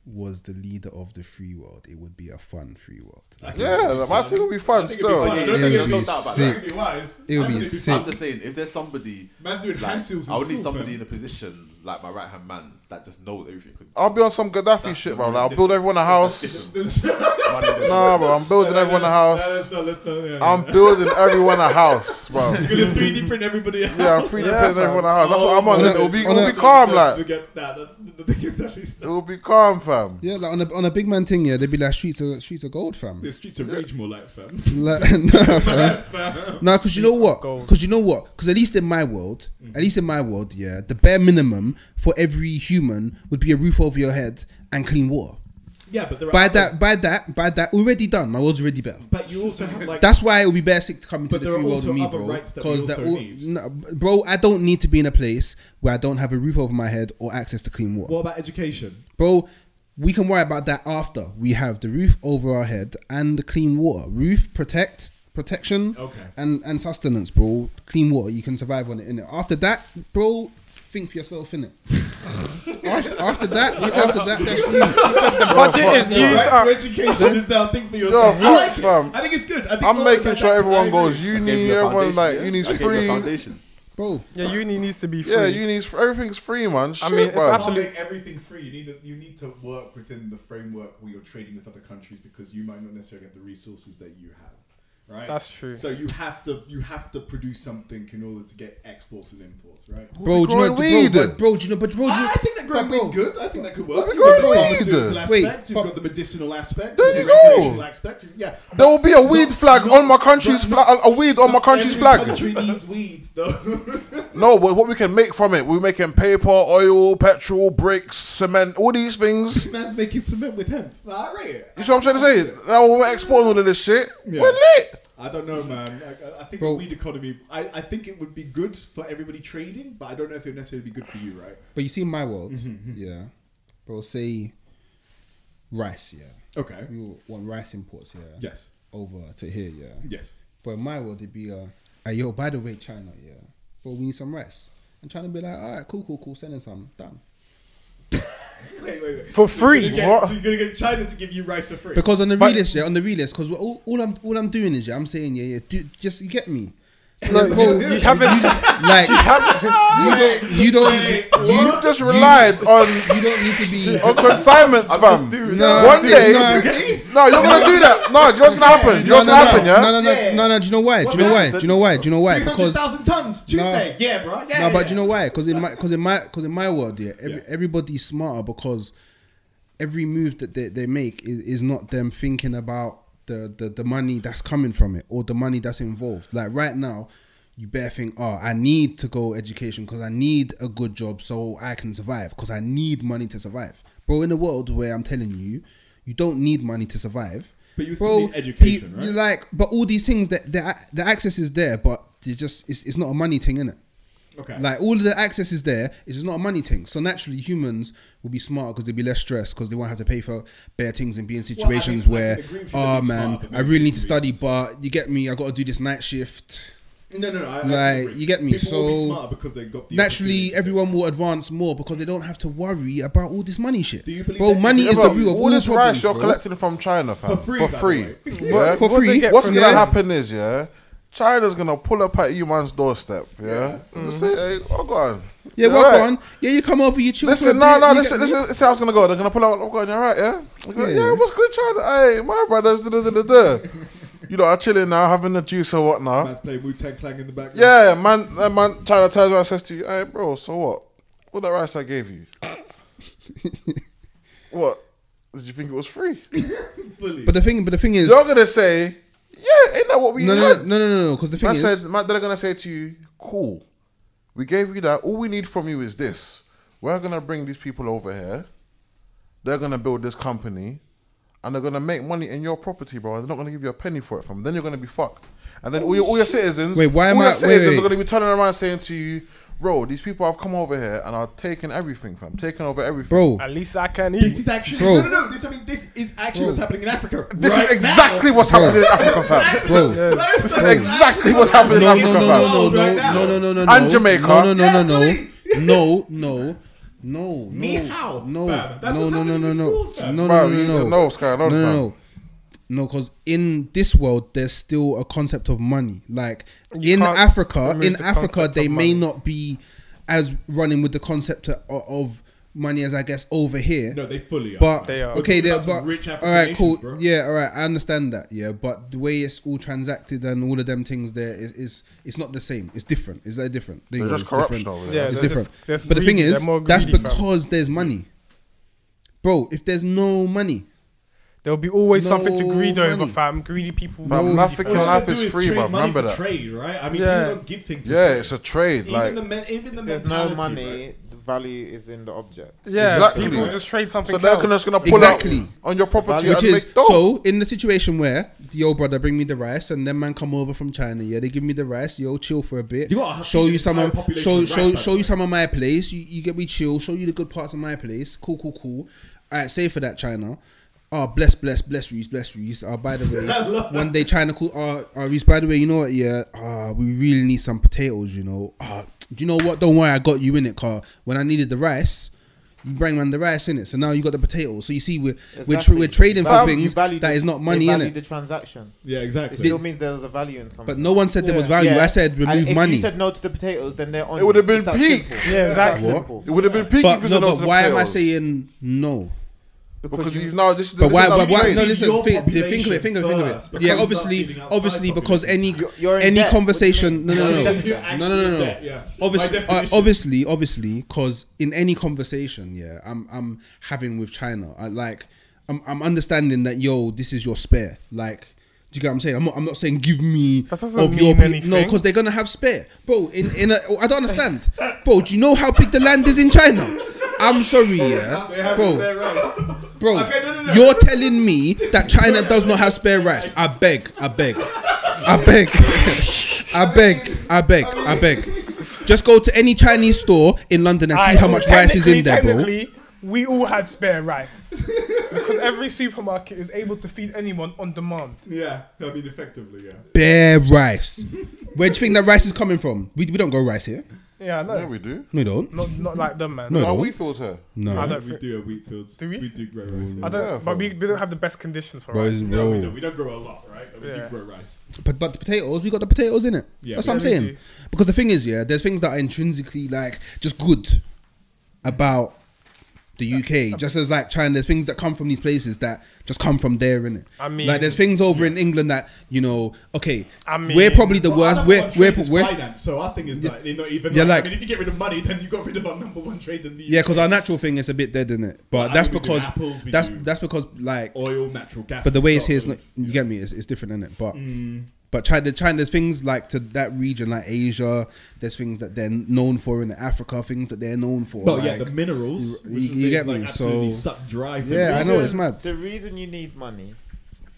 was the leader of the free world, it would be a fun free world. Yeah, like, my thing would be fun still. I don't It think would it'll be no doubt about that. sick. It would be wise. It would be I think it'd sick. I'm just saying, if there's somebody, Man's doing hand seals in I would need school, somebody fam. in a position like my right hand man that just knows everything. I'll be on some Gaddafi shit, bro. Like, I'll build everyone a house. Nah, Nah, bro, I'm building everyone a house. Let's not. Yeah, I'm building everyone a house, bro. You're gonna 3D print everybody else. Yeah, I'm free to build everyone a house. That's what I'm on. On a- It'll be on a- calm, like. Forget that. The thing is that we start. It'll be calm, fam. Yeah, like on a big man thing, yeah, they'd be like streets of gold, fam. The streets of rage more like, fam. Like, nah, fam. No, because you know what? gold. Because at least in my world, yeah, the bare minimum for every human would be a roof over your head and clean water. Yeah, but there are By other- that, already done. My world's already better. But you also have like. That's why it would be basic to come into But the there free are world also with me, other bro. rights that we also need. No, bro, I don't need to be in a place where I don't have a roof over my head or access to clean water. What about education? Bro, we can worry about that after we have the roof over our head and the clean water. Roof, protection, Okay. and sustenance, bro. Clean water, you can survive on it, innit? After that, bro, think for yourself, innit? after that, that's you. the budget is used Right up. to education is now think for Yo, yourself. I like it. fam. I think it's good. I think I'm all making of sure that- everyone I goes agree. uni, everyone like uni's I gave you a free. foundation. Bro, Yeah, uni needs to be free. Yeah, uni's everything's free, man. Shit, mean, it's bro. You absolute- can't make everything free. You need to work within the framework where you're trading with other countries because you might not necessarily have the resources that you have. Right? That's true. So you have to produce something in order to get exports and imports, right? bro, do you know, growing weed. bro, do you know, I think that growing weed's good. I think that could work. Growing You've got the weed. pharmaceutical Wait, aspect, you've got the medicinal aspect, There you've you got the go. recreational aspect. Yeah. There will be a weed flag on my country's flag. A weed on my country's Every flag. country needs weed, though. No, but what we can make from it, we're making paper, oil, petrol, bricks, cement, all these things. Man's making cement with hemp. I rate it. You see what I'm trying to say? Now we're exporting all of this shit. Yeah. We're lit. I don't know, man. I think Bro. the weed economy. I think it would be good for everybody trading, but I don't know if it would necessarily be good for you, right? But you see, in my world, yeah, bro, say rice, yeah. Okay. You want rice imports, yeah. Yes. Over to here, yeah. Yes. But in my world, it'd be hey, yo, by the way, China, yeah. Bro, we need some rice. And China be like, all right, cool, sending some, done. Wait. For free. What? So you're gonna get China to give you rice for free? Because on the realist, because all I'm doing is, yeah, I'm saying, just you get me. No, you haven't. Like you just relied on you don't need to be on consignments, fam. No, One day, no. no, you're gonna do that. No, do you know what's gonna happen? Do you know what's gonna happen? Yeah. No. Do you know why? Do you know why? Because 300,000 tons Tuesday. Yeah, bro. Yeah. no, but do you know why? Because in my world, yeah, everybody's smarter because every move that they make is not them thinking about the money that's coming from it or the money that's involved. Like right now, you better think, I need to go education because I need a good job so I can survive because I need money to survive. Bro, in a world where I'm telling you, you don't need money to survive. But you still need education, right? But all these things, the access is there, but it's not a money thing, innit? Okay. Like all of the access is there, it's just not a money thing. So naturally, humans will be smarter because they'll be less stressed because they won't have to pay for bare things and be in situations where, I really need to study, but you get me, I got to do this night shift. No. You get me. People will be smarter because they got the naturally, everyone will advance more because they don't have to worry about all this money shit. Do you believe bro, that money is the root of all all this problems, rice you're bro. collecting from China, fam, For free. Yeah? For free. What's gonna happen is, yeah, China's gonna pull up at you man's doorstep, yeah, and say, hey, go on. Yeah, You're walk right. on. Yeah, you come over, you chill. Listen, for a bit, listen, this is how it's gonna go. They're gonna pull out, I'm going, you're right, yeah? Yeah, what's good, China? Hey, my brothers, You know, are chilling now, having the juice or whatnot. Man's playing Wu-Tang Clan in the background. Yeah, man, China turns around and says to you, hey, bro, so what? What that rice I gave you? What? Did you think it was free? But the thing is, you're gonna say, yeah, ain't that what we had? No. Because the thing is, they're gonna say to you, cool, we gave you that. All we need from you is this. We're gonna bring these people over here. They're gonna build this company, and they're gonna make money in your property, bro. They're not gonna give you a penny for it, from. Then you're gonna be fucked. And then all your citizens, wait, why am all I? your citizens Wait. are gonna be turning around saying to you, bro, these people have come over here and are taking everything, fam. Taking over everything, Bro. At least I can This eat. is actually Bro. no. This is actually what's happening in Africa. This right is exactly now. what's happening in Africa, fam. Bro. This is exactly what's happening in Africa, fam. No. And Jamaica. No. Me how? No. Fam. That's what's happening in schools, fam. Bro, you need to know what's going on, fam. No, because in this world, there's still a concept of money. Like You in can't Africa, remove the concept they of may money. not be as running with the concept of money as I guess over here. No, they fully are. But They are. okay, That's but rich African all right, cool. nations, bro. Yeah, all right, I understand that. Yeah, but the way it's all transacted and all of them things there is it's not the same. It's different. It's like different. There you There's go, just it's corruption different. over Yeah, there. It's there's different. there's But the thing greedy, is, they're more that's greedy, fam. because there's money, bro. If there's no money, There'll be always something to No greed over, money. fam. Greedy people. Fam, greedy, nothing fam. in All life they is do free, trade bro. money Remember for that. trade, right? I mean, Yeah. people don't give things. for Yeah, free. it's a trade. Even Like, the There's mentality, no money. bro. The value is in the object. Yeah, Exactly. people just trade something so they're else. just gonna pull Exactly. out on your property which and is make dough. so in the situation where yo brother bring me the rice and then man come over from China, yeah, they give me the rice, yo chill for a bit, You gotta show you feed some the of entire population show with rice, you some of my place, you get me chill, show you the good parts of my place, cool. Alright, say for that China. Oh, bless Reese. By the way, one day China called, Reese, by the way, you know what, yeah, we really need some potatoes, you know. Do you know what? Don't worry, I got you in it, car. When I needed the rice, you bring man the rice in it. So now you got the potatoes. So you see, we're trading for things that is not money in it. The transaction. Yeah, It exactly. still means there was a value in something. But no one said there was value. Yeah. I said And remove if money. you said no to the potatoes, then they're on. It would have been It's that peak. simple. Yeah, It's that exactly. simple. It would have been peak if But you no, said no to but the why am I potatoes. saying no? Because you now this is But why? how you Why? train. No, listen. Your Think of it. population Think of it. first, Yeah, because you start obviously, feeding outside obviously, because population. You're in any debt. conversation. No. Yeah. Obviously, because in any conversation, yeah, I'm having with China, I'm understanding that this is your spare. Like, do you get what I'm saying? I'm not saying give me That doesn't mean anything. No, because they're gonna have spare, bro. I don't understand, bro. Do you know how big the land is in China? I'm sorry, yeah, bro. Okay, no. You're telling me that China does not have spare rice? I beg. Just go to any Chinese store in London and see how much rice is in there, bro. Technically, we all had spare rice because every supermarket is able to feed anyone on demand. Yeah, I mean, effectively, yeah. Bare rice. Where do you think that rice is coming from? We don't grow rice here. Yeah, I know. Yeah, we do. We don't. Not like them, man. No. Are we fields here? No. I don't We think. do a wheat fields. Do we? We do grow rice. I don't. Yeah, but we don't have the best conditions for Bro, rice. it's No, raw. we don't grow a lot, right? But we Yeah. do grow rice. But the potatoes, we got the potatoes in it. Yeah, That's what I'm we saying. do. Because the thing is, yeah, there's things that are intrinsically just good about the UK. Just as China, there's things that come from these places that just come from there, innit? I mean, there's things over in England that okay. I mean, we're probably the worst. We're finance. So our thing is that they're not even. Yeah, I mean, if you get rid of money, then you got rid of our number one trade in the UK. yeah, because our natural thing is a bit dead, innit? But Well, that's I mean, we do because apples, we that's do because oil, natural gas. But the way it's here, Scotland. you get me. It's different, innit? But China, there's things to that region, like Asia. There's things that they're known for in Africa. Things that they're known for. But yeah, the minerals. you get me, Absolutely so- suck dry. For Yeah, I know, it's mad. The reason you need money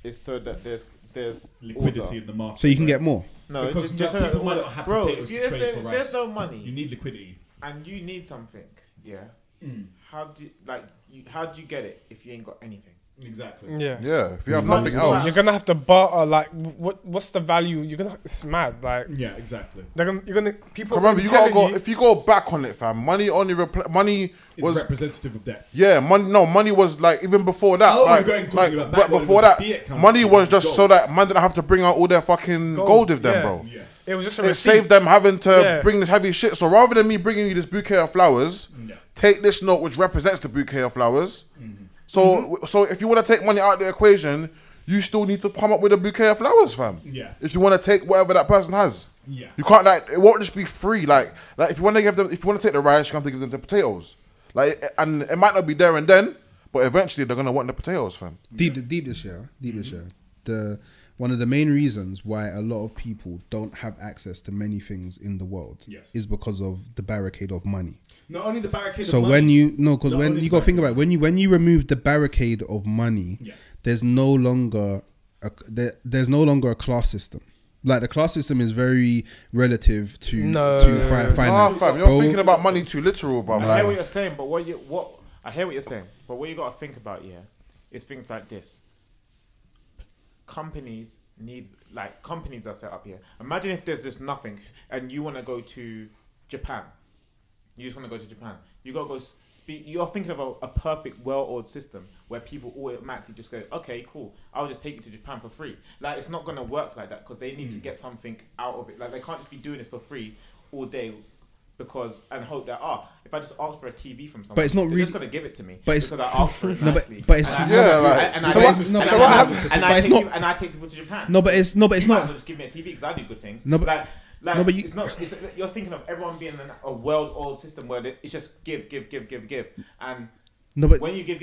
is so that there's liquidity order. in the market. So you can get more. No, Because just so that people might order. not have Bro, potatoes if to trade for if rice. there's no money You need liquidity. and you need something, yeah. How do you get it if you ain't got anything? Exactly. Yeah. Yeah, if you have Money nothing was- else. You're gonna have to barter. What's the value? It's mad. Yeah, exactly. People. Remember, are you gotta telling go. If you go back on it, fam, money only money It's was representative of debt. yeah, money. No, money was even before that. Oh, like, we're going talking like, about but that one, it before was that, fiat currency, money was it just was so gold. that man didn't have to bring out all their fucking gold with them, yeah. bro. Yeah. It was just a It receipt. saved them having to Yeah. bring this heavy shit. So rather than me bringing you this bouquet of flowers, Yeah. take this note which represents the bouquet of flowers. So if you want to take money out of the equation, you still need to come up with a bouquet of flowers, fam. Yeah. If you want to take whatever that person has. Yeah. You can't it won't just be free. Like if you want to take the rice, you have to give them the potatoes. And it might not be there and then, but eventually they're gonna want the potatoes, fam. Deep this year. One of the main reasons why a lot of people don't have access to many things in the world Yes. is because of the barricade of money. Not only the barricade. So of money, when you Not when only you got to think about barricade. it, when you remove the barricade of money, Yes. there's no longer a class system. Like the class system is very relative to finance. Nah, fam, you're Bro, thinking about money too literal, bro. I hear what you're saying, but I hear what you're saying, but what you got to think about, is things like this. Companies are set up here. Imagine if there's just nothing, and you want to go to Japan. You just want to go to Japan. You gotta go speak. You're thinking of a perfect, well-oiled system where people automatically just go, okay, cool. I'll just take you to Japan for free. Like it's not gonna work like that because they need to get something out of it. Like they can't just be doing this for free all day. And hope that if I just ask for a TV from someone, But it's not They're really- just gonna give it to me. but it's- because I asked for it No, but- nicely. but it's- And yeah, like- so what happens- And but I it's take not- you- and I take people to Japan. No, but it's not. You might as well just give me a TV because I do good things. No, but- like no, but you- it's not. You're thinking of everyone being in a well-oiled system where it's just give, and No, but when you give,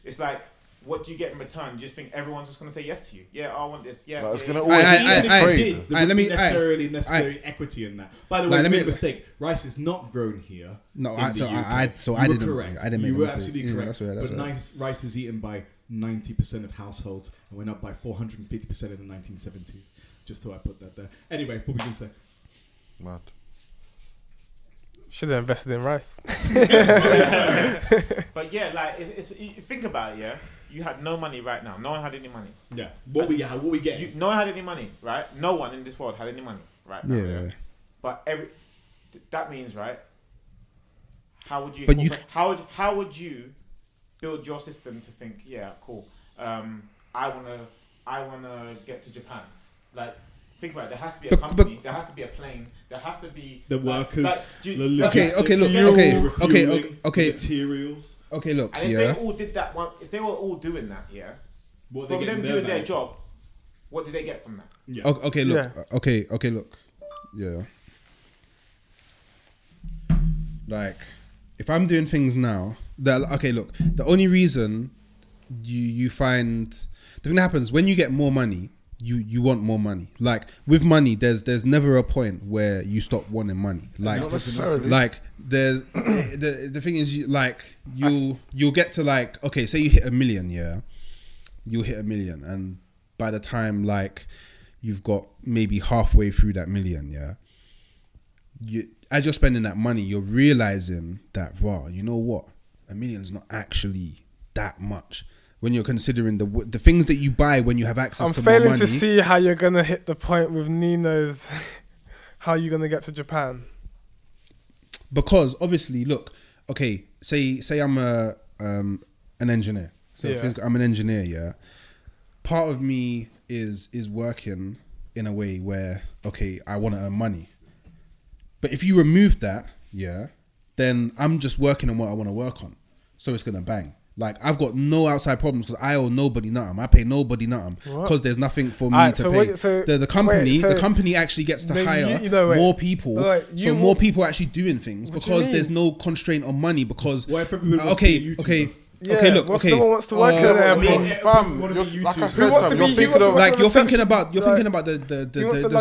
it's like, what do you get in return? You just think everyone's just gonna say yes to you. Yeah, I want this. Yeah, It's yeah, gonna yeah. always I- be I- trade. I- There I- wouldn't let be me- necessarily equity in that. By the way, let you me- made a mistake. Rice is not grown here. No, in I- the so UK. I You were didn't- correct. I didn't make You the were mistake. absolutely Yeah, correct. that's But right. rice is eaten by 90% of households and went up by 450% in the 1970s. Just thought I'd put that there. Anyway, what were we going to say? Mad. Should have invested in rice. But yeah, like it's you think about it. Yeah, you had no money right now. No one had any money. Yeah. What we get? No one had any money, right? No one in this world had any money right now. Yeah. But that means, right? How would you? But you- How would you build your system to think? Yeah, cool. I wanna get to Japan. Like, think about it. There has to be a company. There has to be a plane. There has to be The workers, do you- the Okay, logistics, okay, look, the okay, refueling, okay, the materials. Okay, look. And if Yeah. they all did that one, if they were all doing that, yeah, What from they get them in doing their value. job, what did they get from that? Yeah. Okay, look. Yeah. Okay, look. Yeah. Like, if I'm doing things now, okay, look. The only reason you find the thing that happens when you get more money, you want more money. Like with money, there's never a point where you stop wanting money. Like Not necessarily. like there's the thing is you'll get to like, okay, say you hit 1 million, yeah, you'll hit 1 million, and by the time like you've got maybe halfway through that 1 million, yeah, as you're spending that money, you're realizing that, wow, you know what, 1 million is not actually that much when you're considering the things that you buy when you have access I'm to more money. failing to see how you're gonna hit the point with Nino's. How you're gonna get to Japan? Because obviously, look, okay, say I'm an engineer. So Yeah. I'm an engineer, yeah. Part of me is working in a way where, okay, I want to earn money. But if you remove that, yeah, then I'm just working on what I want to work on. So it's gonna bang. Like I've got no outside problems because I owe nobody nothing. I pay nobody nothing because there's nothing for me to pay. The company actually gets to hire more people, more people are actually doing things because there's no constraint on money. Because No one wants to work in the airport. Fam, like I said, fam, you're thinking of like you're thinking about the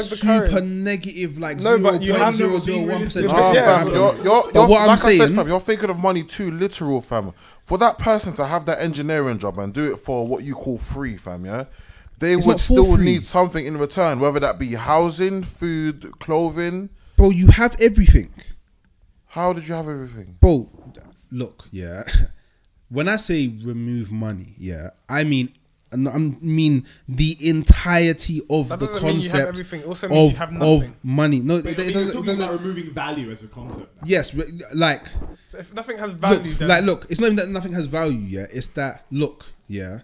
super negative like 0.001%. But what I'm saying, fam, you're thinking of money too literal, fam. For that person to have that engineering job and do it for what you call free, fam, yeah, they would still need something in return, whether that be housing, food, clothing. Bro, you have everything. How did you have everything? Bro, look, yeah. When I say remove money, yeah, I mean the entirety of the concept of money. No, it doesn't about removing value as a concept. Yes, like so if nothing has value, look, it's not even that nothing has value. Yeah, it's that look, yeah.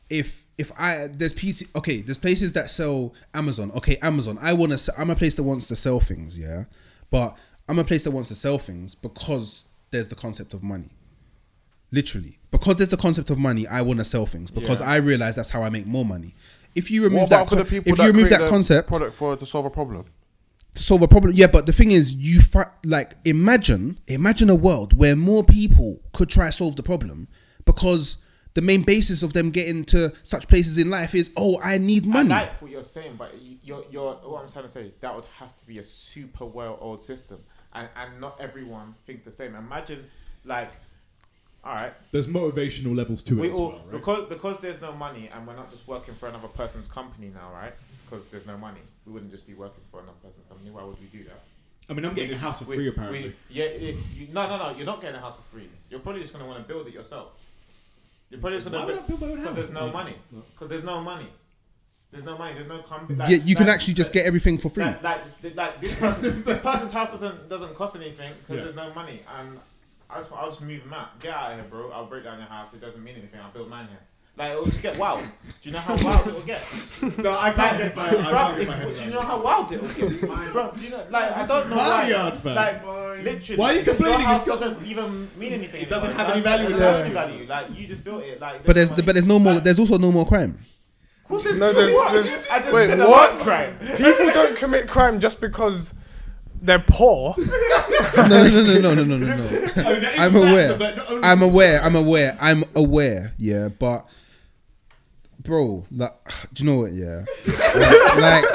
If there's places that sell Amazon. Okay, Amazon. I'm a place that wants to sell things, yeah, but I'm a place that wants to sell things because there's the concept of money. Literally, because there's the concept of money, I want to sell things because I realize that's how I make more money. If you remove that concept, product to solve a problem. Yeah, but the thing is, imagine a world where more people could try to solve the problem because the main basis of them getting to such places in life is, I need money. I like what you're saying, but you're what I'm trying to say, that would have to be a super well-oiled system, and not everyone thinks the same. Imagine, like, all right, there's motivational levels to it as well, right? Because there's no money, and we're not just working for another person's company now, right? Because there's no money, we wouldn't just be working for another person's company. Why would we do that? I mean, I'm getting a house for free, apparently. No, you're not getting a house for free. You're probably just going to want to build it yourself. You're probably just going to build my own house? Because there's no money. Because there's no money. There's no money. There's no company. You can actually just get everything for free. Like this person's house doesn't cost anything because there's no money, and I'll just move them out. Get out of here, bro. I'll break down your house. It doesn't mean anything. I'll build mine here. Like, it'll just get wild. Do you know how wild it'll get? No, I can't get my head. Do you know how wild it'll get? Bro, do you know, like, I don't know why. Yard, fam. Like, literally. Why are you complaining? Your house doesn't even mean anything. It doesn't have any value. It doesn't have value. Like, you just built it. Like, But there's no more. There's also no more crime. Of course there's Wait, what? Crime. People don't commit crime just because they're poor. No. I'm aware. Yeah, but bro, like, do you know what? Yeah, like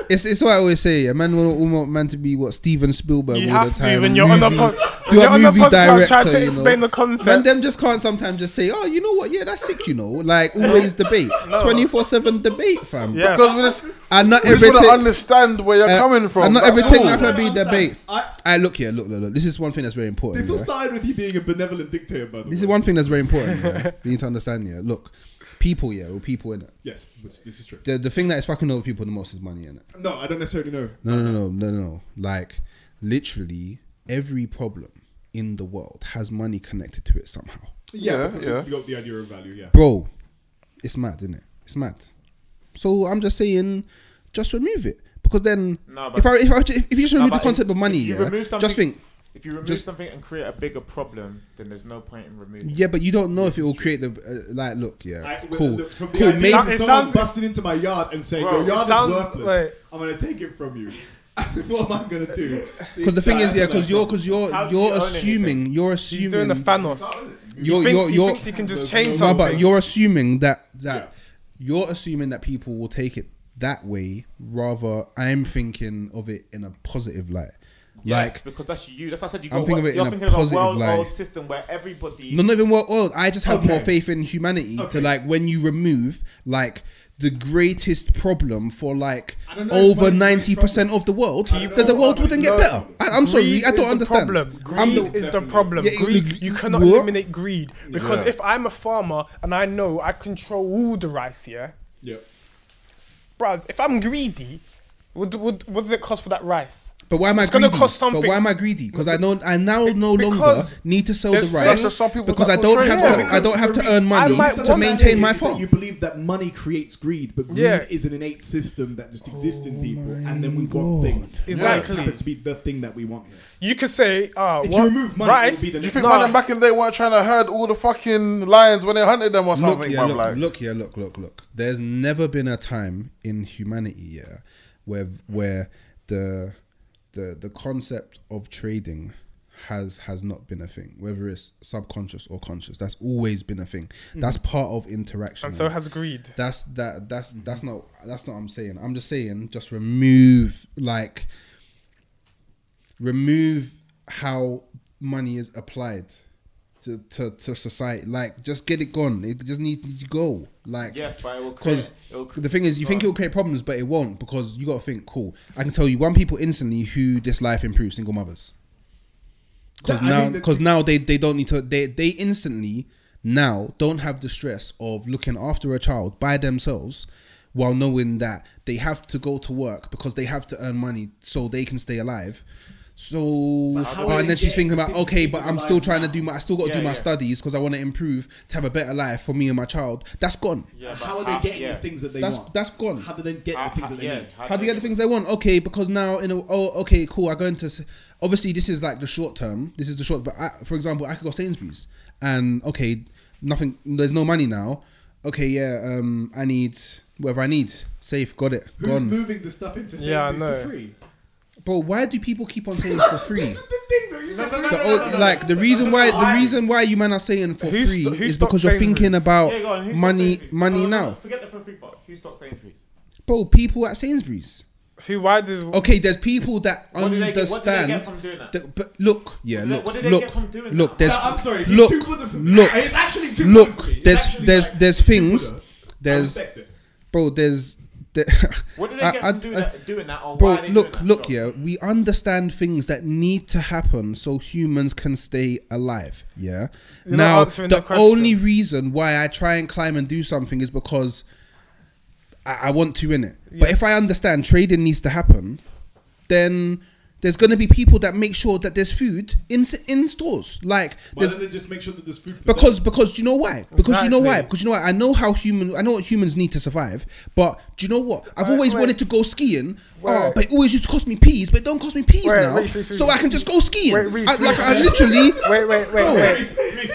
it's what I always say. A man want man to be what Steven Spielberg You all have the time. to when you're on a movie podcast trying to director, explain the concept. Man, them just can't sometimes just say, oh, you know what? Yeah, that's sick. You know, like always debate, 24/7 debate, fam. Yeah. Because And not we just want to understand where you're coming from. And not That's everything all. have to be debate. Look. This is one thing that's very important. This all started with you being a benevolent dictator, by the way. This is one thing that's very important. Yeah? You need to understand. Yeah, look, people. Yeah, we're people in it. Yes, this is true. The thing that is fucking over people the most is money in it. No, I don't necessarily know. No. Like, literally, every problem in the world has money connected to it somehow. Yeah. You got the idea of value, yeah. Bro, it's mad, isn't it? It's mad. So I'm just saying, just remove it because then, if you just remove the concept of money, just think. If you remove something and create a bigger problem, then there's no point in removing. Yeah, but you don't know if it will create the look. Yeah, cool. Maybe it someone sounds busting into my yard and saying your yard is worthless. I'm gonna take it from you. What am I gonna do? Because the thing is, because you're assuming he's doing the Thanos. You're He thinks he can just change something. But you're assuming that people will take it that way. Rather, I'm thinking of it in a positive light. Yes, like, because that's you. That's what I said. I'm thinking of it you're in a thinking of a positive world-old light. system where everybody. Not even world-old. I just have more faith in humanity to like when you remove like the greatest problem for like over 90% of the world, that the world wouldn't get better. I'm sorry, I don't understand. Greed is the problem. Greed, you cannot eliminate greed because if I'm a farmer and I know I control all the rice here, bruv, if I'm greedy, what does it cost for that rice? But why am I greedy? But why am I greedy? Because I now no longer need to sell the rice because I don't have to earn money to maintain my farm. You believe that money creates greed, but greed is an innate system that just exists in people, and then we want things. Exactly, it happens to be the thing that we want here. You could say, if you remove money, rice. Do you think man back in the day weren't trying to herd all the fucking lions when they hunted them or something? Look. There's never been a time in humanity, where the concept of trading has not been a thing, whether it's subconscious or conscious. That's always been a thing. That's part of interaction. And so has greed. That's not what I'm saying. I'm just saying remove how money is applied to society. Like, just get it gone. It just needs to go. Like, yes, but it will because the thing is, you think it will create problems, but it won't, because you got to think, cool, I can tell you one people instantly who this life improves: single mothers. Because now they don't need to. They instantly now don't have the stress of looking after a child by themselves, while knowing that they have to go to work because they have to earn money so they can stay alive. So, and then she's thinking about, okay, but I'm still trying to do I still got to do my studies because I want to improve to have a better life for me and my child. That's gone. Yeah, how are they getting the things that they want? That's gone. How do they get the things that they need? How do you get the things they want? Okay, because now okay, cool. I go into, obviously this is like the short term. This is the short, but for example, I could go Sainsbury's and okay, nothing. There's no money now. Okay, I need whatever I need. Safe, got it. Who's moving the stuff into Sainsbury's for free? Bro, why do people keep on saying for free? This is the thing, though. The reason why you man are saying for free is because you're thinking about money now. Forget the for free part. Who stocked Sainsbury's? Bro, people at Sainsbury's. Okay, there's people that understand. What did they get from doing that? But look, what did they get from doing that? There's. I'm sorry. Look, too good for me. It's actually too good for me. There's things. There's. Bro, there's. What did they get from doing that? Or bro, why are they doing that? look, we understand things that need to happen so humans can stay alive. Yeah. You're now, the only reason why I try and climb and do something is because I want to, innit? Yeah. But if I understand trading needs to happen, then there's going to be people that make sure that there's food in stores. Like, why don't they just make sure that there's food? Because do you know why? Because you know why? I know what humans need to survive. But do you know what? I've always wanted to go skiing. But it always used to cost me peas. But it don't cost me peas now. So I can just go skiing. I literally.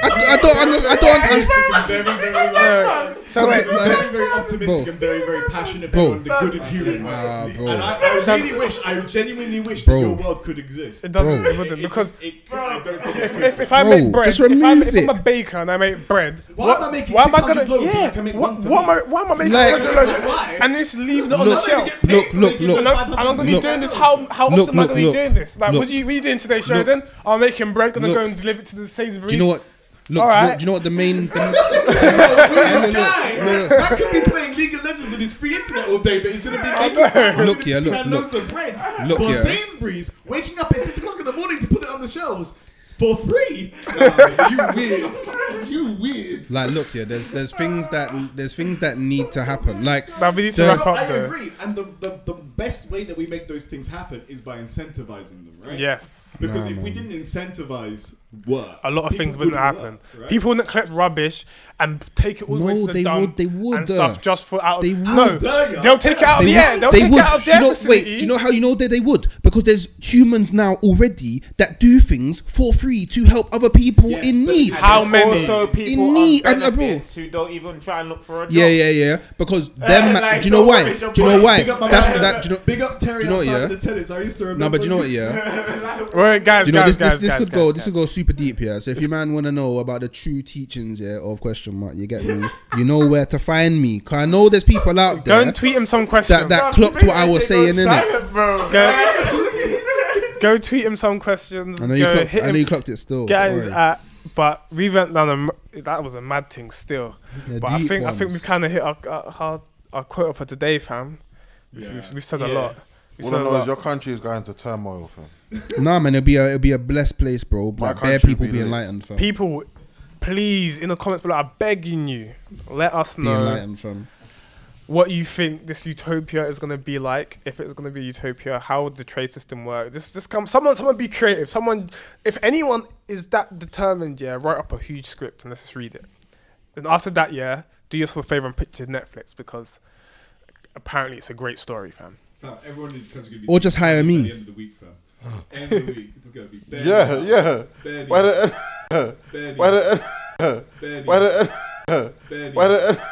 I don't understand. So very optimistic and very passionate about the good in humans. And I genuinely wish that your world could exist. It doesn't. It wouldn't, because I don't think if I make bread, if I'm a baker and I make bread, why am I making 600 loaves? Why am I making 600 loaves? And just leave it on the shelf. Look. And I'm gonna be doing this. How often am I gonna be doing this? Like, what are you doing today, Sheridan? I'm making bread. Gonna go and deliver it to the Sainsbury's. Do you know what? Do you know what the main? I could be playing League of Legends on his free internet all day, but he's gonna be making loads of bread for Sainsbury's, waking up at 6 o'clock in the morning to put it on the shelves for free. You weird. Like, look, there's things that need to happen. Like, we need to wrap up. I agree, and the best way that we make those things happen is by incentivizing them, right? Yes. Because if we didn't incentivize work, a lot of things wouldn't happen. Right? People wouldn't collect rubbish and take it all the way to the dump and stuff just for out of... They'll take it out of the air. They'll take it out of their facility. Wait, do you know how you know that they would? because there's humans now already that do things for free to help other people Yes, in but need. How many? Also, people In need, on and, bro. benefits who don't even try and look for a job. Yeah. Because them. like, Do you know so why? what is your Do you know point? why? Big up my That's man. that. Do you know? Big up Terry Do you know what, outside yeah? the tennis. I used to remember. No, but do you know what? Yeah. Right, guys, Do you know guys, this guys, could guys, go super deep here. So if you man want to know about the true teachings of question mark, you get me. You know where to find me. Cause I know there's people out Go there and tweet him some questions. that clocked what I was saying, innit? Go tweet him some questions. I know you Go clocked. hit I know him. you clocked it still. Guys, Don't worry. but we went down that was a mad thing still. Yeah, But I deep think ones. we've kind of hit our quota for today, fam. We've said a lot. We've All said I a know lot. is your country is going to turmoil, fam. Nah, man, it'll be a blessed place, bro. My Like bare country people be be lit. enlightened, fam. People, please, in the comments below, I'm begging you, let us Be know enlightened, fam. what you think this utopia is gonna be like. If it's gonna be utopia, how would the trade system work? Just come. Someone be creative. Someone, if anyone is that determined, write up a huge script and let's just read it. And after that, do yourself a favor and pitch it to Netflix because apparently it's a great story, fam. Fam, everyone is gonna be Or just hire me. At the end of the week, fam. End of the week, it's gonna be bare Yeah, knees, yeah. bare Why knees, the bare knees, why the bare knees, why the bare why knees. the